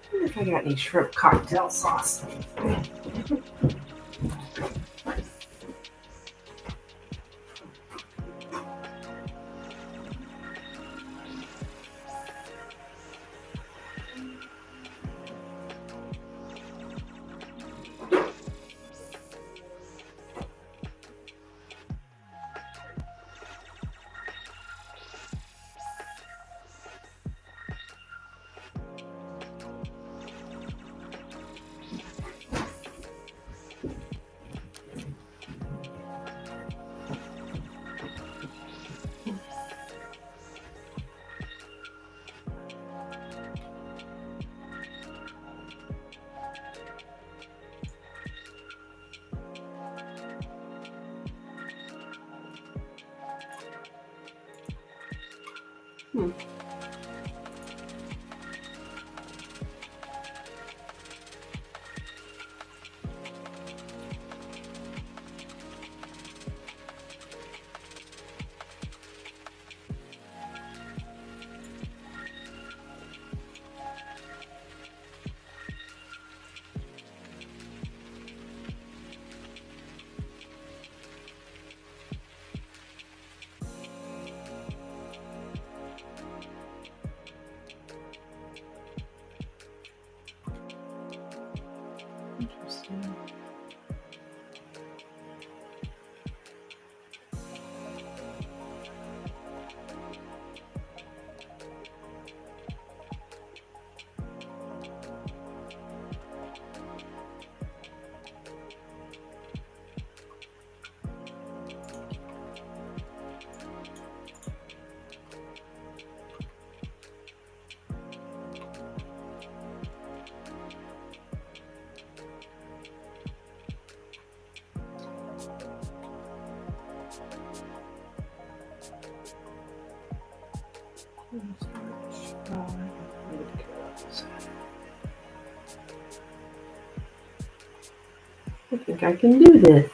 Speaker 1: I wonder if I got any shrimp cocktail sauce. Interesting. I think I can do this.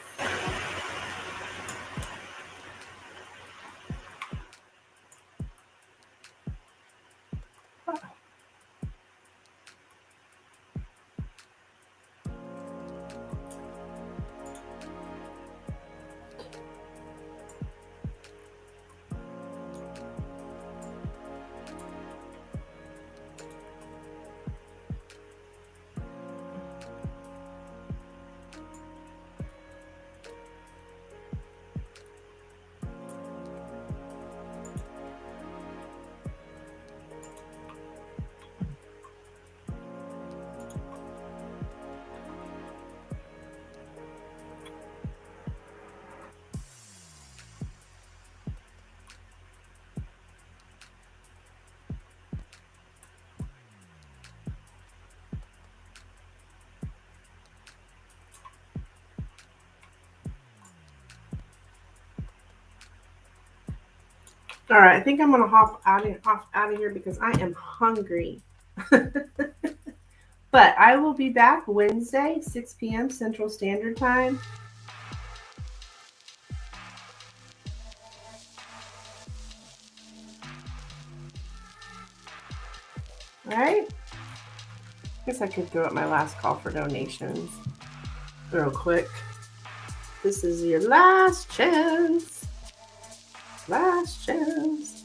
Speaker 1: All right, I think I'm gonna hop out of here because I am hungry. But I will be back Wednesday, 6 p.m. Central Standard Time. All right. Guess I could throw up my last call for donations real quick. This is your last chance. Last chance.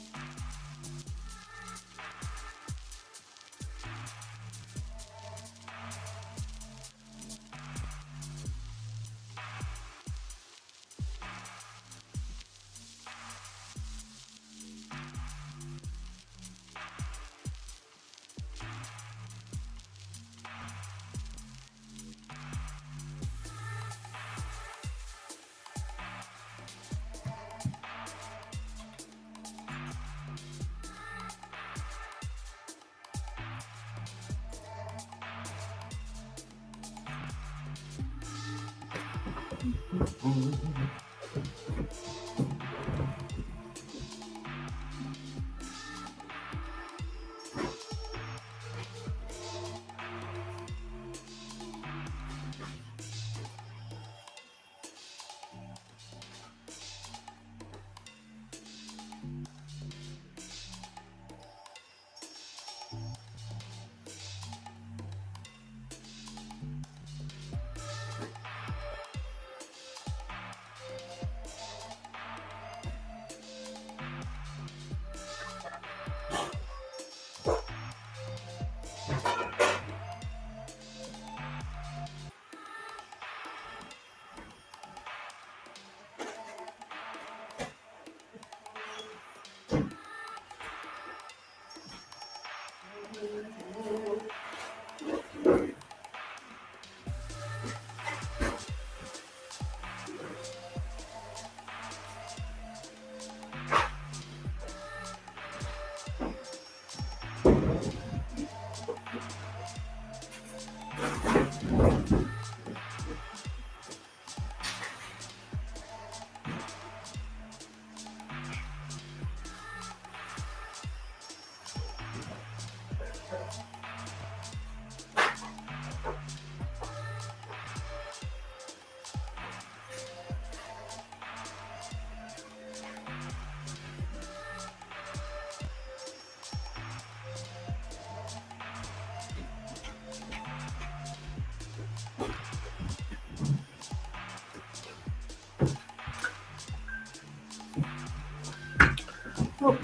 Speaker 1: Oh.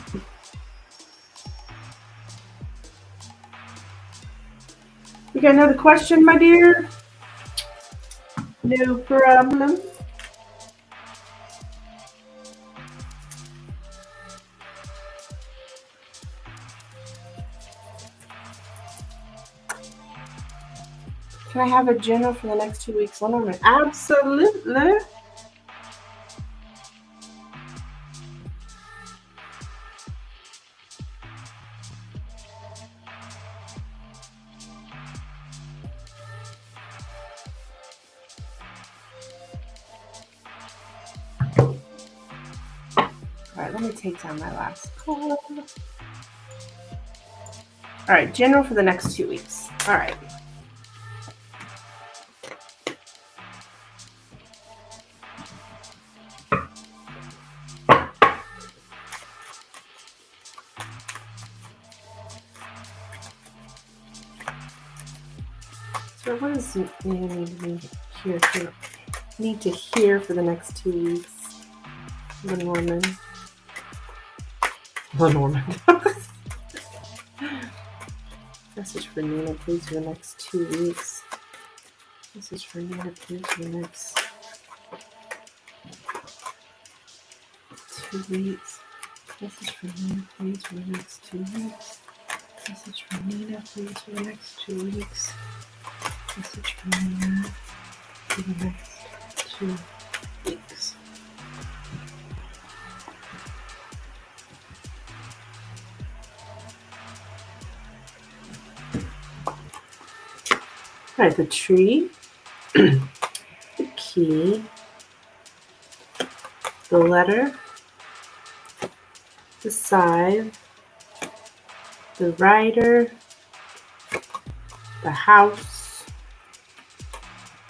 Speaker 1: You got another question, my dear? No problem. Can I have a general for the next 2 weeks? Lenormand? Absolutely. All right, let me take down my last call. All right, general for the next 2 weeks. All right. what does you need to hear for the next 2 weeks? Lenormand. Message for Nina, please, for the next 2 weeks. Message for Nina, please, for the next 2 weeks. Message for Nina, please, for the next 2 weeks. Message for Nina, please, for the next 2 weeks. Message for Nina for the next 2 weeks. All right, the tree, the key, the letter, the scythe, the rider, the house,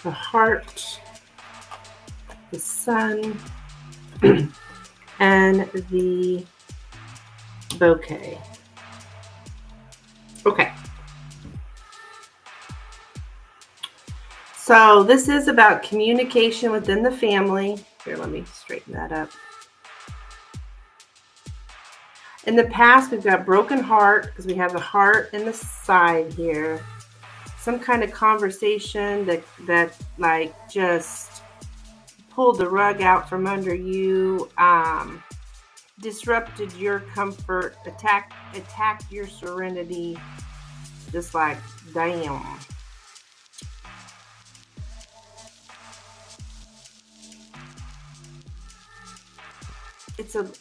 Speaker 1: the heart, the sun, and the bouquet. Okay. So this is about communication within the family. Here, let me straighten that up. In the past, we've got broken heart because we have the heart and the side here. Some kind of conversation that like just pulled the rug out from under you, disrupted your comfort, attacked your serenity. Just like, damn. It's a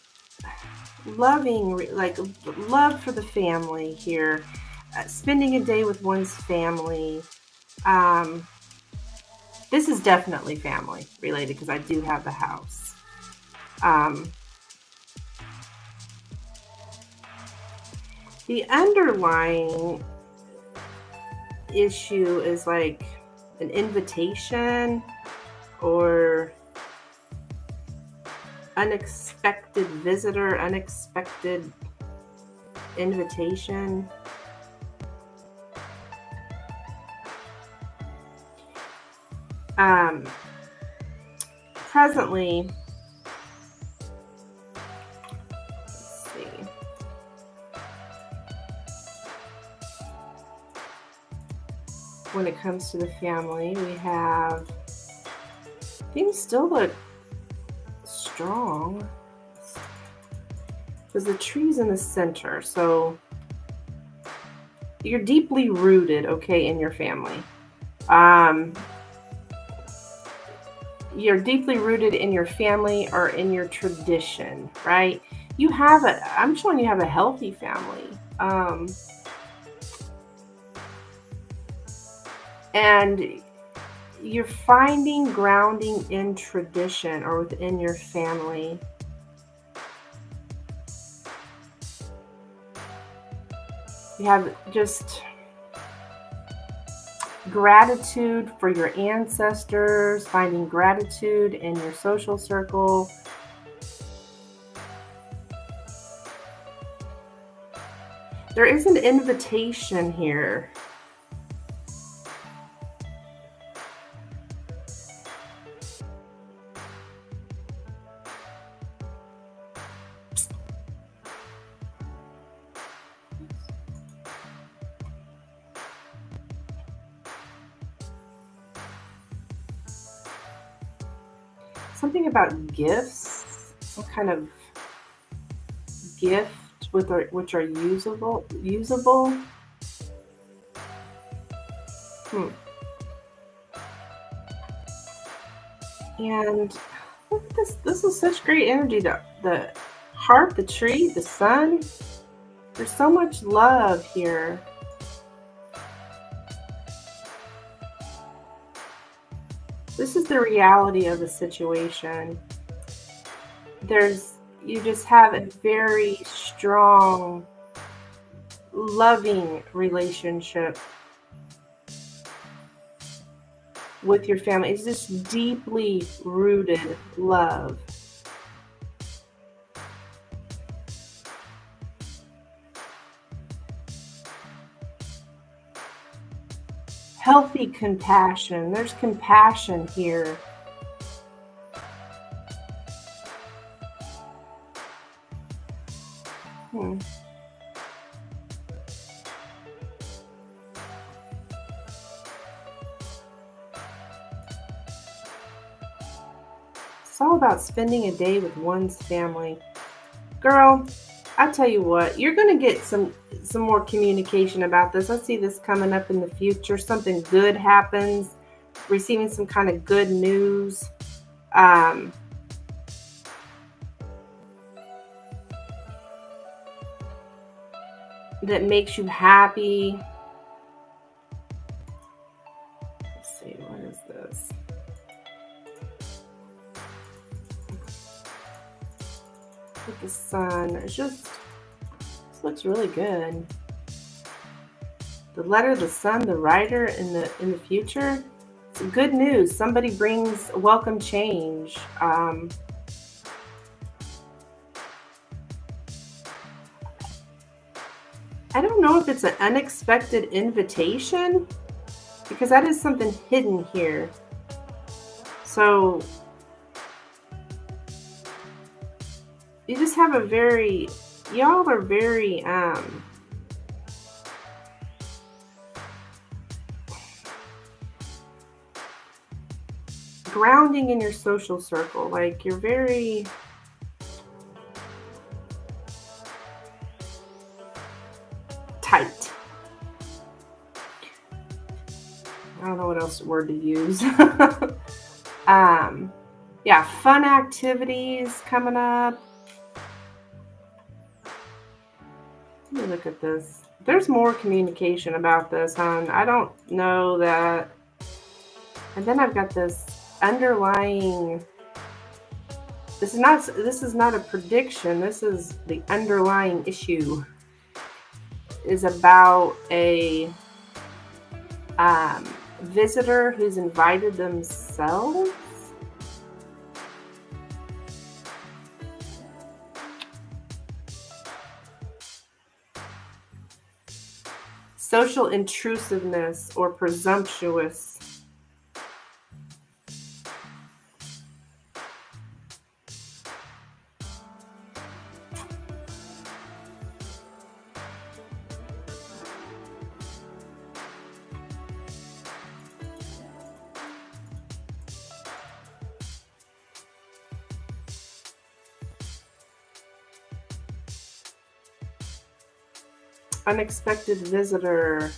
Speaker 1: loving, like love for the family here. Spending a day with one's family. This is definitely family related because I do have the house. The underlying issue is like an invitation or unexpected visitor, unexpected invitation. Presently, let's see. When it comes to the family, we have things still look strong because the tree's in the center, so you're deeply rooted, okay, in your family. You're deeply rooted in your family or in your tradition, right? I'm showing you have a healthy family. And you're finding grounding in tradition or within your family. You have just gratitude for your ancestors, finding gratitude in your social circle. There is an invitation here. Something about gifts, some kind of gift which are usable. And look at this. This is such great energy. The heart, the tree, the sun. There's so much love here. This is the reality of the situation. You just have a very strong, loving relationship with your family. It's just deeply rooted love. healthy compassion. There's compassion here. It's all about spending a day with one's family. Girl, I tell you what, you're going to get some more communication about this. I see this coming up in the future. Something good happens, receiving some kind of good news. That makes you happy. Let's see, what is this? With the sun, this looks really good. The letter, the sun, the writer in the future. It's good news. Somebody brings welcome change. I don't know if it's an unexpected invitation, because that is something hidden here. So you just have y'all are very grounding in your social circle. Like, you're very tight. I don't know what else word to use. Yeah, fun activities coming up. Let me look at this. There's more communication about this, hon. I don't know that. And then I've got this underlying. This is not a prediction. This is the underlying issue. Is about a visitor who's invited themselves. Social intrusiveness or presumptuous. Unexpected visitor.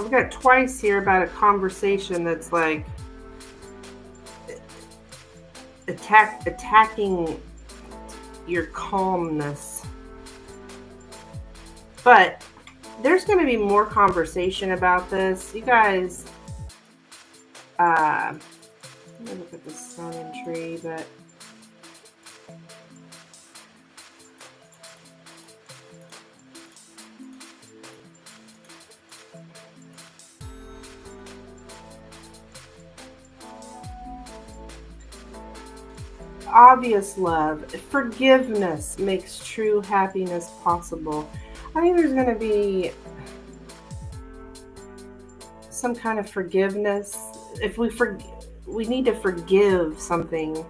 Speaker 1: I've got twice here about a conversation that's like attacking your calmness. But there's going to be more conversation about this. You guys, let me look at the sun and tree, but obvious love, forgiveness makes true happiness possible. I think there's going to be some kind of forgiveness. If we need to forgive something.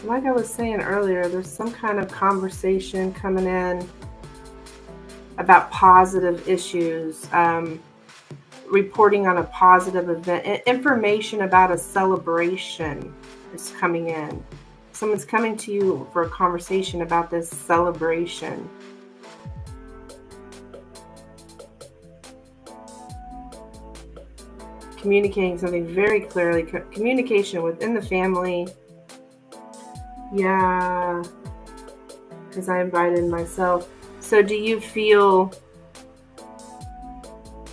Speaker 1: Like I was saying earlier, there's some kind of conversation coming in about positive issues, reporting on a positive event, information about a celebration is coming in. Someone's coming to you for a conversation about this celebration. Communicating something very clearly, communication within the family. Yeah, because I invited myself. So do you feel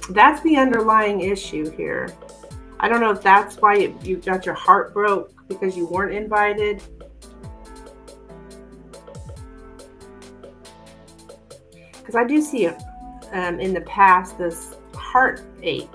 Speaker 1: that's the underlying issue here? I don't know if that's why you got your heart broke because you weren't invited. Because I do see in the past this heartache.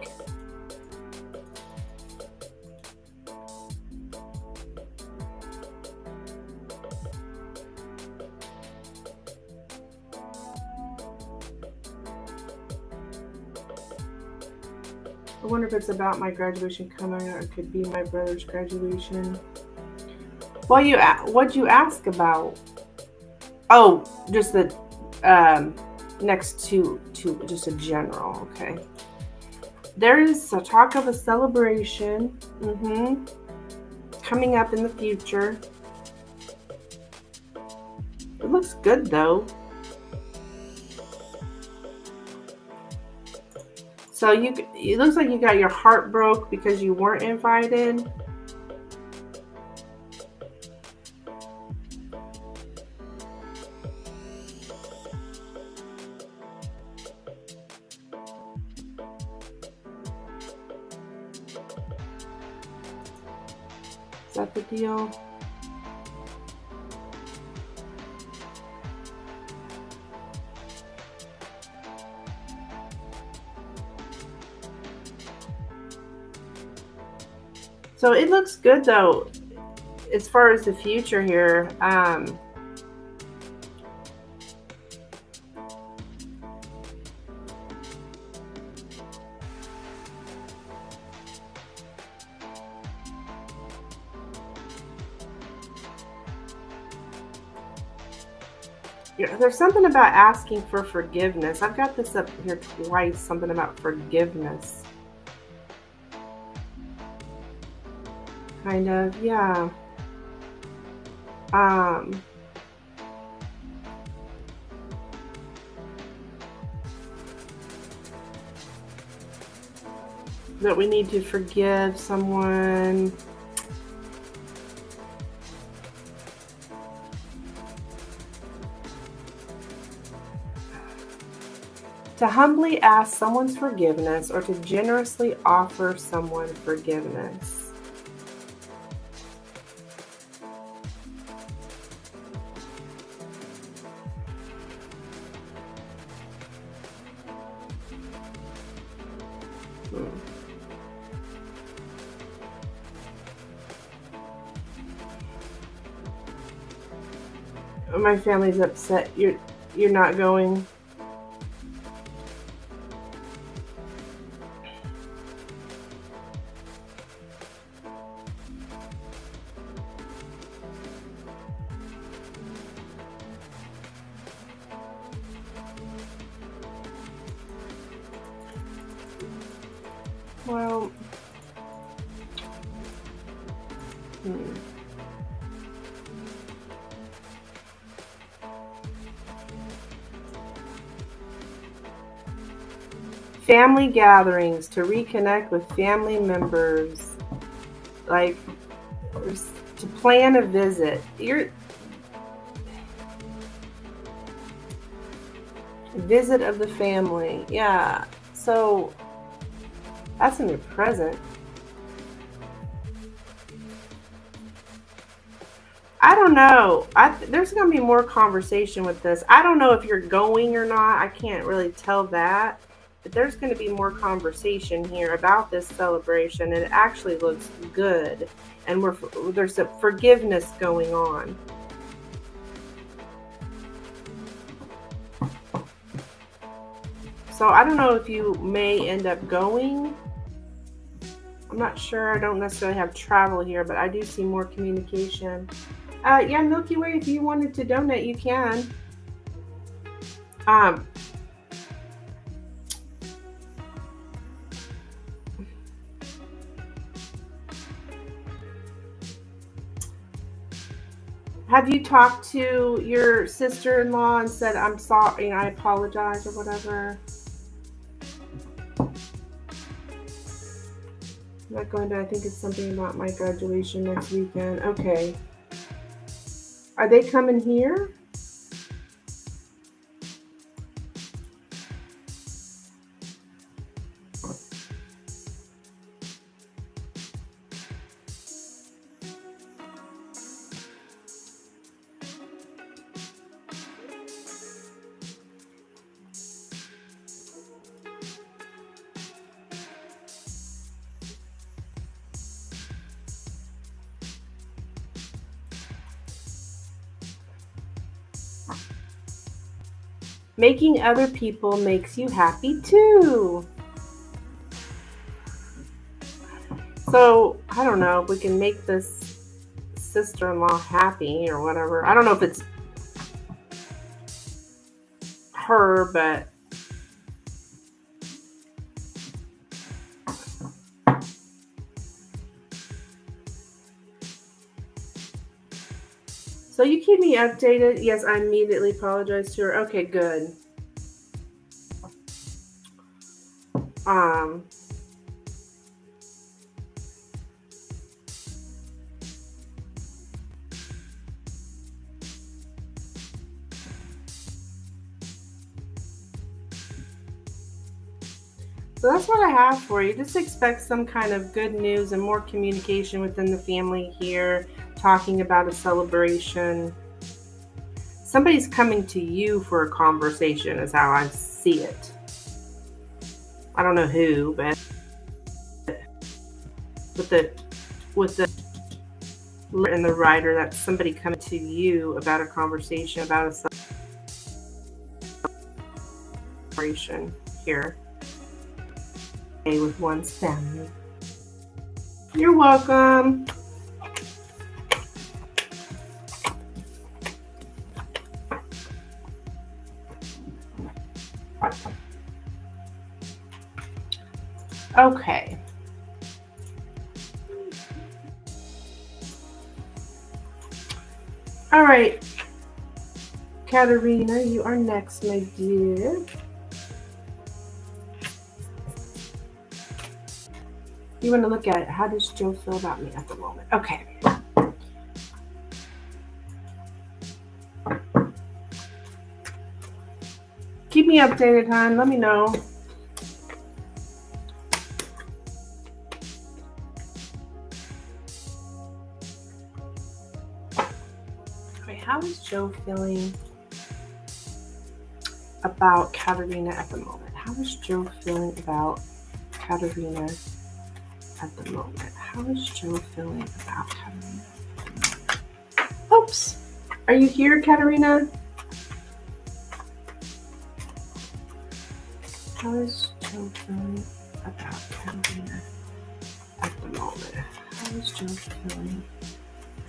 Speaker 1: I wonder if it's about my graduation coming, or it could be my brother's graduation. Well, what'd you ask about? Oh, just the next to just a general. Okay. There is a talk of a celebration coming up in the future. It looks good though. So it looks like you got your heart broke because you weren't invited. Is that the deal? So it looks good though, as far as the future here. There's something about asking for forgiveness. I've got this up here twice, something about forgiveness. Kind of, yeah. That we need to forgive someone. To humbly ask someone's forgiveness or to generously offer someone forgiveness. My family's upset. You're not going. Well, family gatherings to reconnect with family members, like to plan a visit. Visit of the family, yeah. So that's in your present. I don't know. There's going to be more conversation with this. I don't know if you're going or not. I can't really tell that. But there's going to be more conversation here about this celebration. And it actually looks good. And there's a forgiveness going on. So I don't know if you may end up going. I'm not sure. I don't necessarily have travel here, but I do see more communication. Yeah, Milky Way, if you wanted to donate, you can. Have you talked to your sister-in-law and said, I'm sorry, I apologize or whatever? I'm not going to, I think it's something about my graduation next weekend. Okay. Are they coming here? Making other people makes you happy too. So, I don't know if we can make this sister-in-law happy or whatever. I don't know if it's her, but so you keep me updated. Yes, I immediately apologize to her. Okay, good. So that's what I have for you. Just expect some kind of good news and more communication within the family here, talking about a celebration. Somebody's coming to you for a conversation is how I see it. I don't know who, but with the and the writer, that's somebody coming to you about a conversation, about a celebration here with one's family. You're welcome. Okay. All right. Katerina, you are next, my dear. You want to look at it. How does Joe feel about me at the moment? Okay. Keep me updated, hon. Let me know. Okay, how is Joe feeling about Katerina at the moment? How is Joe feeling about Katerina at the moment? How is Joe feeling about Katerina? Oops. Are you here, Katerina? How is Joe feeling about Katerina at the moment? How is Joe feeling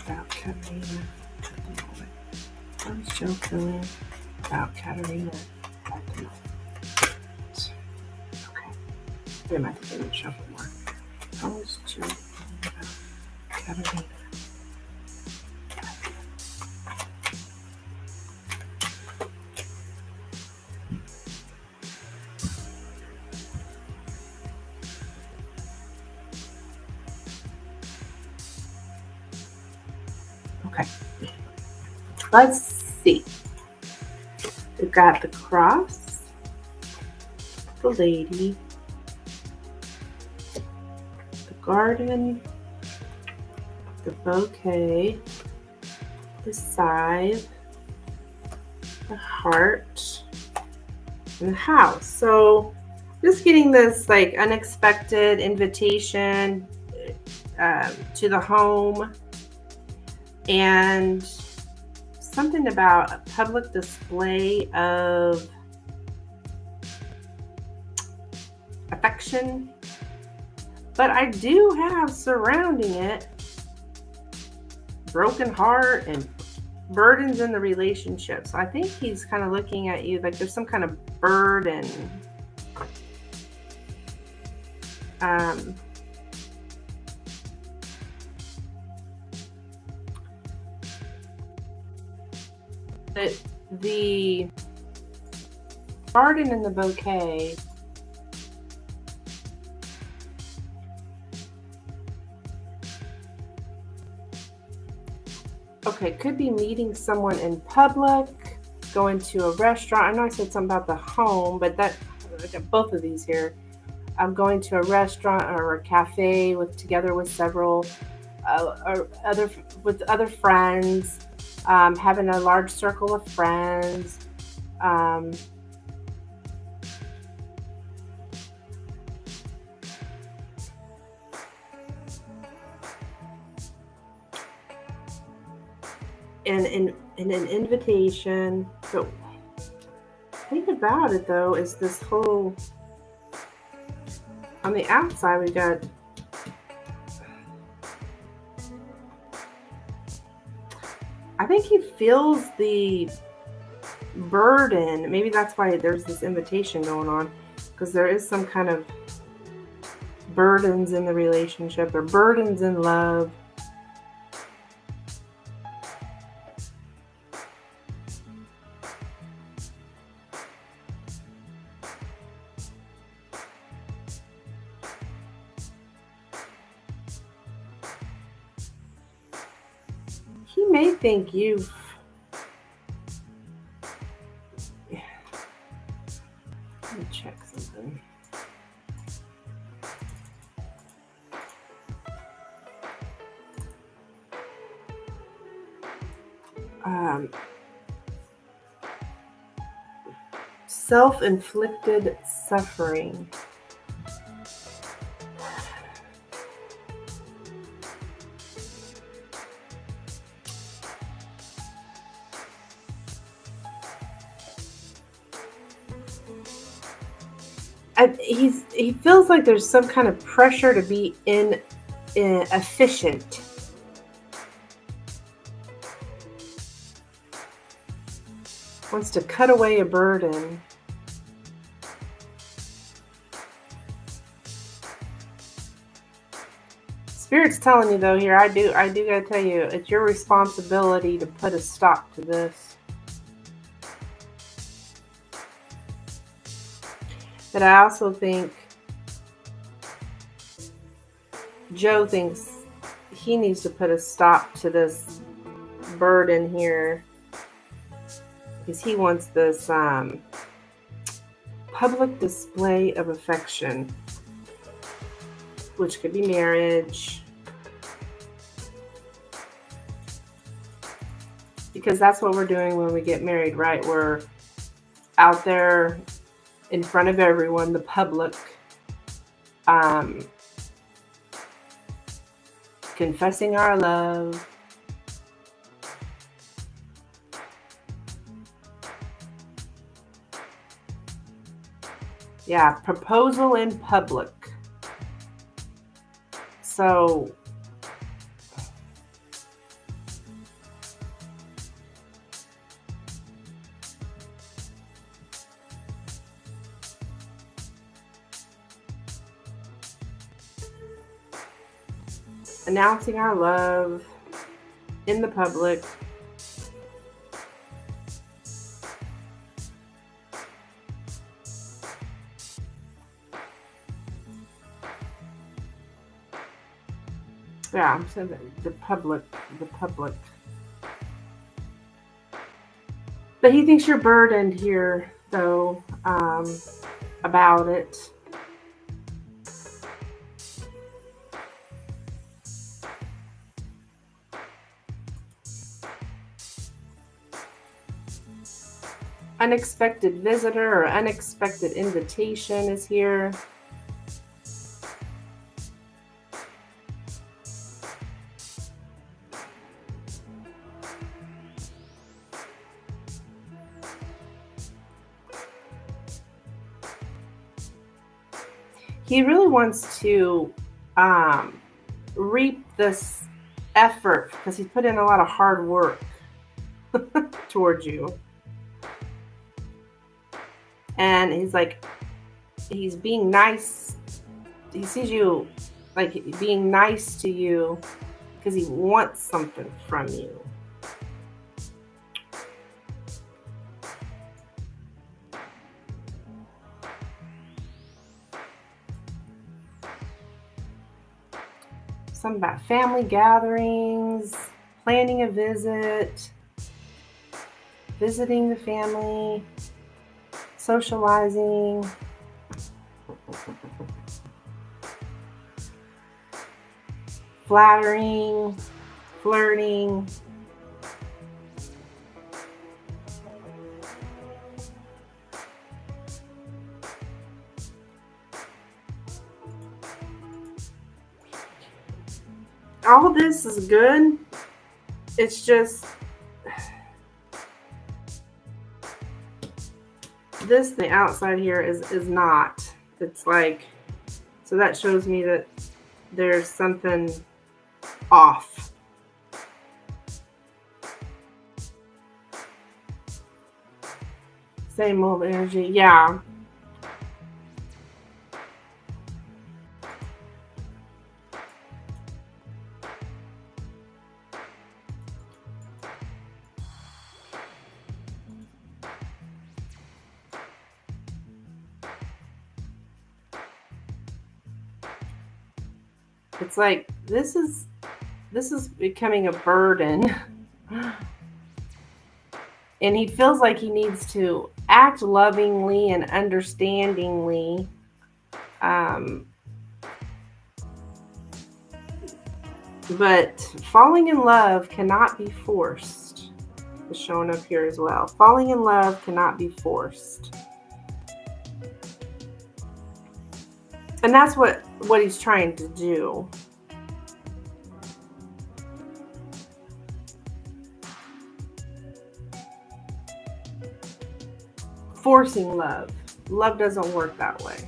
Speaker 1: about Katerina at the moment? How is Joe feeling about Katerina at the moment? Okay. We might have to shuffle more. How is Joe feeling about Katerina? Okay. Let's see. We've got the cross, the lady, the garden, the bouquet, the scythe, the heart, and the house. So just getting this like unexpected invitation to the home, and something about a public display of affection. But I do have surrounding it broken heart and burdens in the relationship. So I think he's kind of looking at you like there's some kind of burden. The garden and the bouquet okay. Okay, could be meeting someone in public, going to a restaurant. I know I said something about the home, but I got both of these here. I'm going to a restaurant or a cafe together with several other friends, having a large circle of friends. And an invitation. So think about it though, is this whole, on the outside we got, I think he feels the burden. Maybe that's why there's this invitation going on, because there is some kind of burdens in the relationship or burdens in love. He may think you've, let me check something. Self-inflicted suffering. He feels like there's some kind of pressure to be efficient. Wants to cut away a burden. Spirit's telling you though here, I do gotta tell you, it's your responsibility to put a stop to this. But I also think Joe thinks he needs to put a stop to this burden here, because he wants this public display of affection, which could be marriage, because that's what we're doing when we get married, right? We're out there in front of everyone, the public, confessing our love. Yeah, proposal in public. So announcing our love in the public. Yeah, I'm saying the public. But he thinks you're burdened here, though, about it. Unexpected visitor or unexpected invitation is here. He really wants to reap this effort because he's put in a lot of hard work towards you. And he's being nice. He sees you like being nice to you because he wants something from you. Something about family gatherings. planning a visit, visiting the family, socializing, flattering, flirting. All this is good. It's just this, the outside here is not. It's like, so that shows me that there's something off. Same old energy. Yeah. It's like this is becoming a burden. And he feels like he needs to act lovingly and understandingly. But falling in love cannot be forced. It's showing up here as well. Falling in love cannot be forced. And that's what he's trying to do. Forcing love. Love doesn't work that way.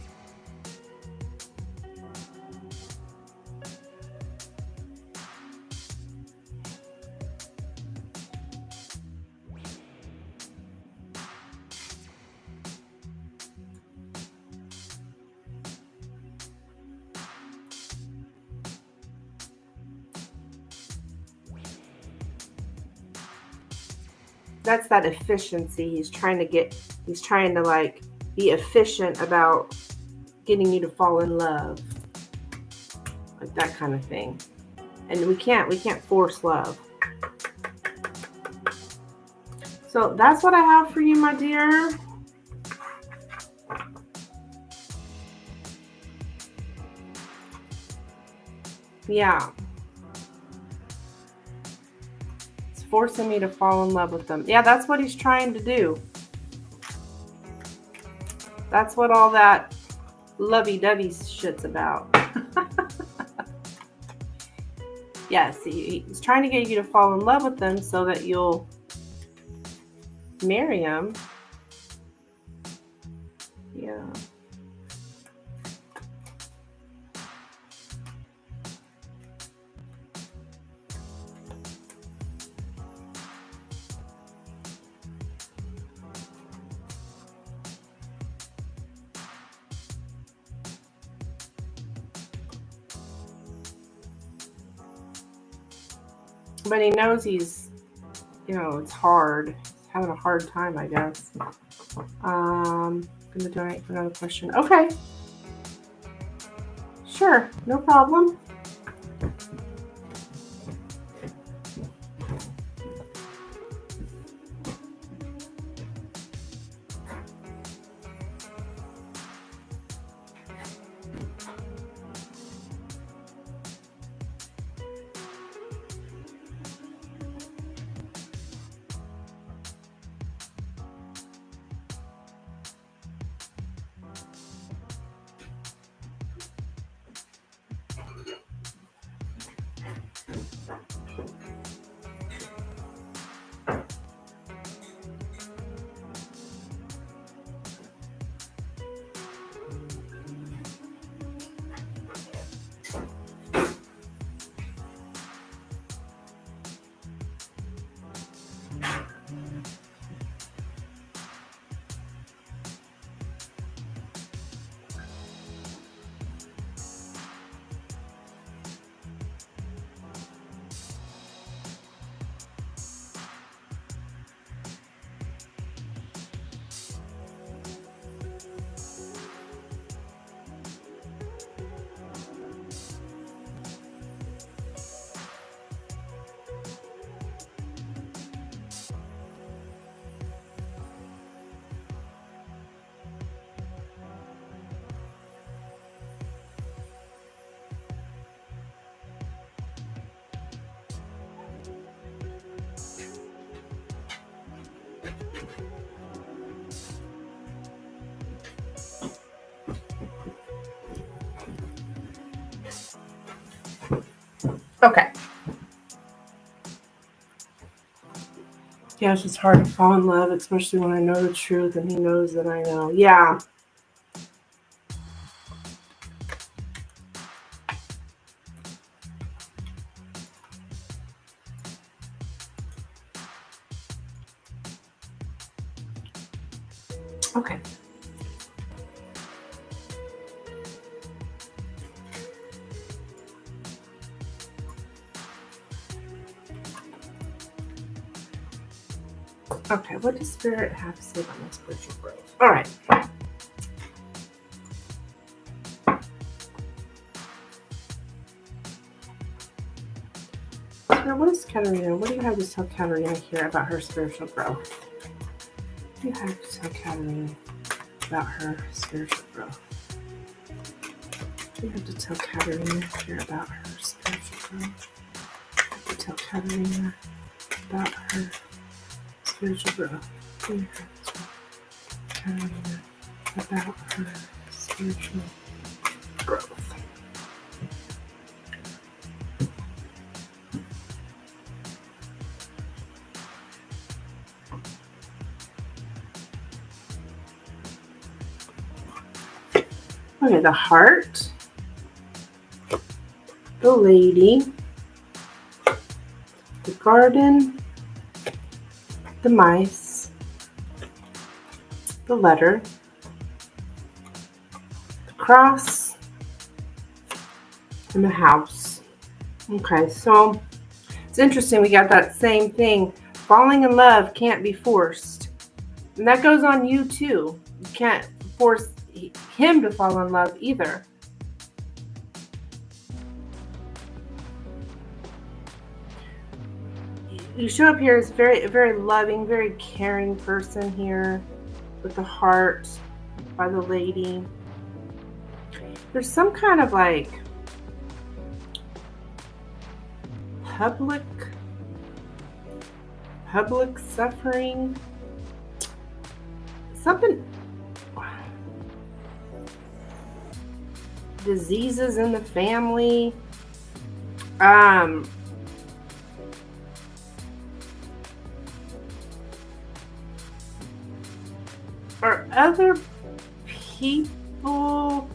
Speaker 1: That's that efficiency. He's trying to like be efficient about getting you to fall in love. Like that kind of thing. And we can't force love. So that's what I have for you, my dear. Yeah. It's forcing me to fall in love with them. Yeah, that's what he's trying to do. That's what all that lovey-dovey shit's about. Yes, he's trying to get you to fall in love with them so that you'll marry him. Yeah. But he knows he's, it's hard. He's having a hard time, I guess. Gonna donate for another question. Okay. Sure, no problem. Okay. Yeah, it's just hard to fall in love, especially when I know the truth and he knows that I know. Yeah. Okay. Okay, what does Spirit have to say about my spiritual growth? All right. Spirit, what is Katarina? What do you have to tell Katarina here about her spiritual growth? What do you have to tell Katarina about her spiritual growth? What do you have to tell Katarina here about her spiritual growth? What do you have to tell Katarina about her spiritual growth? What do you have to tell Katarina about her spiritual growth? Okay, the heart, the lady, the garden, the mice, the letter, the cross, and the house. Okay, so it's interesting. We got that same thing. Falling in love can't be forced. And that goes on you too. You can't force him to fall in love either. You show up here as a very loving, very caring person here with the heart by the lady. There's some kind of like public suffering. Something, diseases in the family, or other people.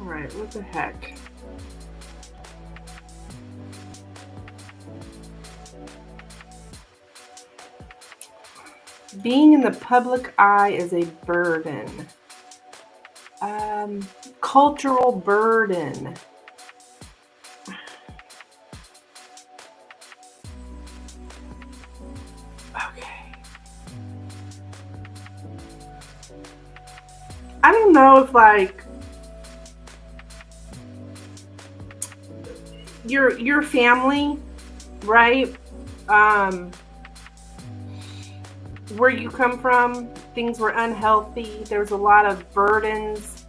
Speaker 1: Alright, what the heck? Being in the public eye is a burden. Cultural burden. Okay. I don't know if like your family, right? Where you come from, things were unhealthy. There was a lot of burdens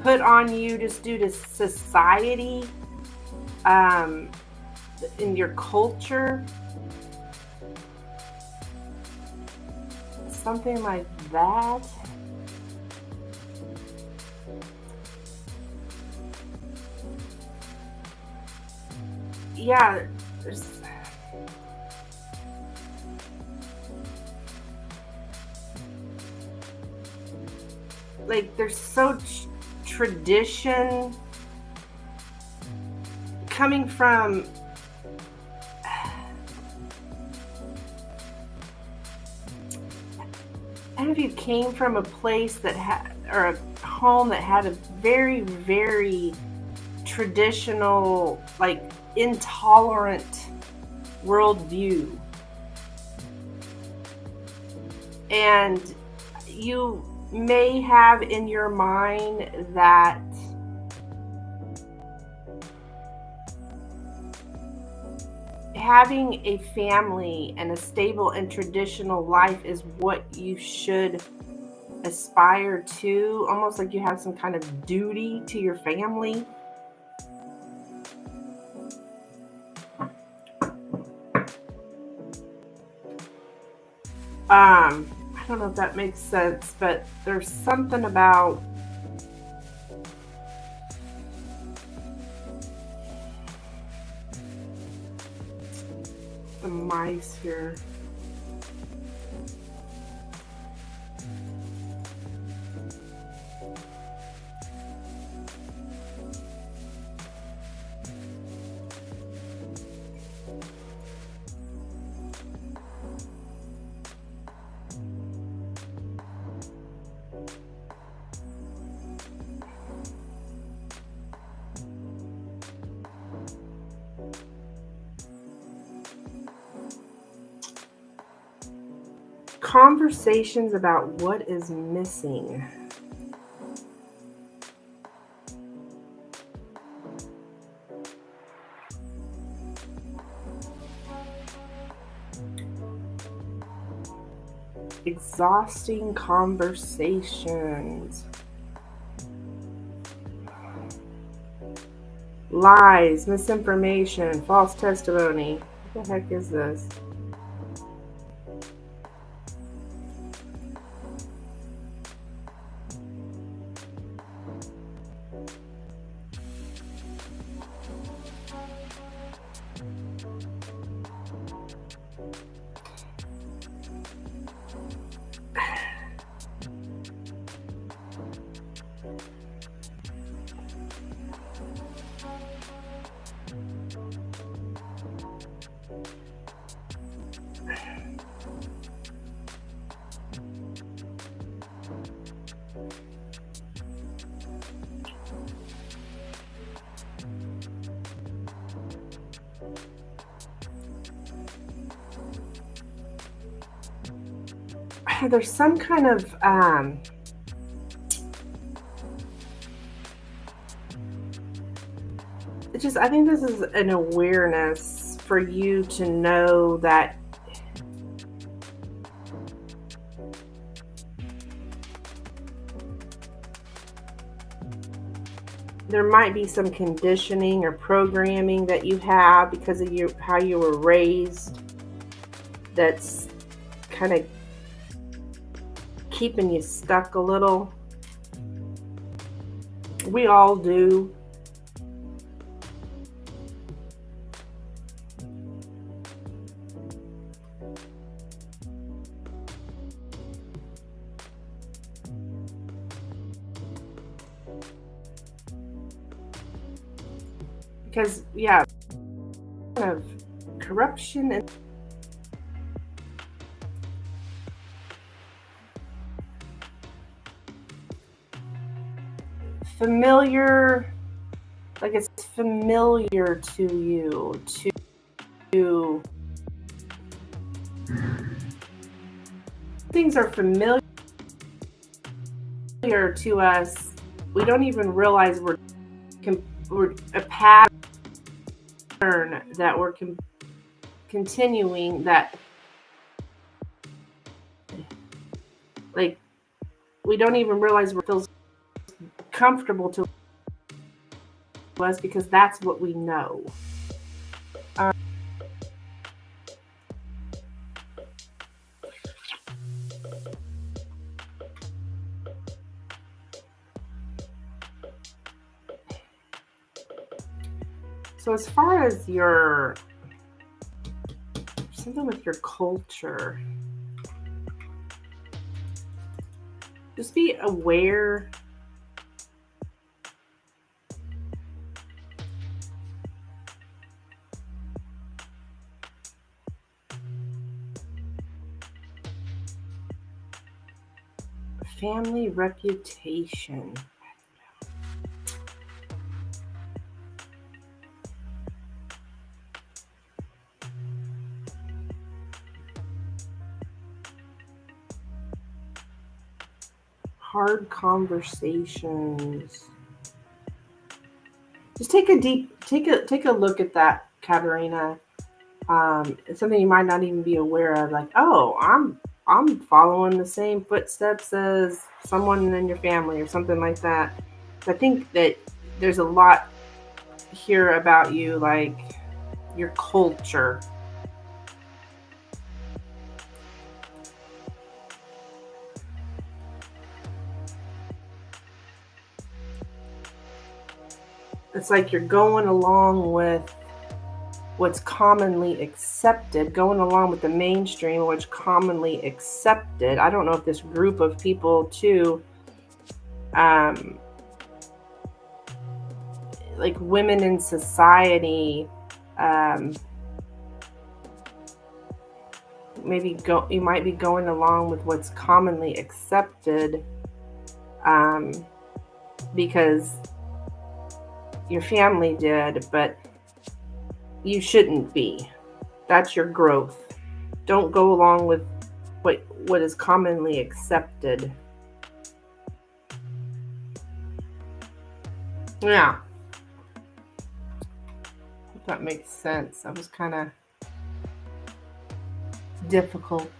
Speaker 1: put on you just due to society, in your culture. Something like that. Yeah, there's so tradition coming from and if you came from a place that had, or a home that had a very traditional, like intolerant worldview, and you may have in your mind that having a family and a stable and traditional life is what you should aspire to, almost like you have some kind of duty to your family. I don't know if that makes sense, but there's something about the mice here. Conversations about what is missing. Exhausting conversations. Lies, misinformation, false testimony. What the heck is this? There's some kind of I think this is an awareness for you to know that there might be some conditioning or programming that you have because of how you were raised that's kind of keeping you stuck a little. We all do. Because, yeah, of corruption and familiar, like it's familiar to you, to things are familiar to us. We don't even realize we're a pattern that we're continuing, that like we don't even realize it feels comfortable to us because that's what we know. So as far as something with your culture, just be aware family reputation. Hard conversations. Just take a look at that, Katerina. It's something you might not even be aware of. Like, oh, I'm following the same footsteps as someone in your family or something like that. I think that there's a lot here about you, like your culture. It's like you're going along with what's commonly accepted, going along with the mainstream, what's commonly accepted. I don't know if this group of people too, like women in society, you might be going along with what's commonly accepted, because your family did, but you shouldn't be. That's your growth. Don't go along with what is commonly accepted. Yeah. If that makes sense. That was kind of difficult.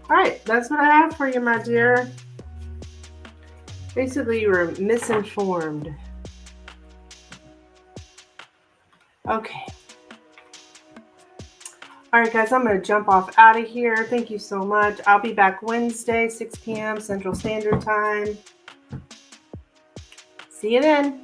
Speaker 1: All right, that's what I have for you, my dear. Basically, you were misinformed. Okay. All right, guys, I'm going to jump off out of here. Thank you so much. I'll be back Wednesday, 6 p.m. Central Standard Time. See you then.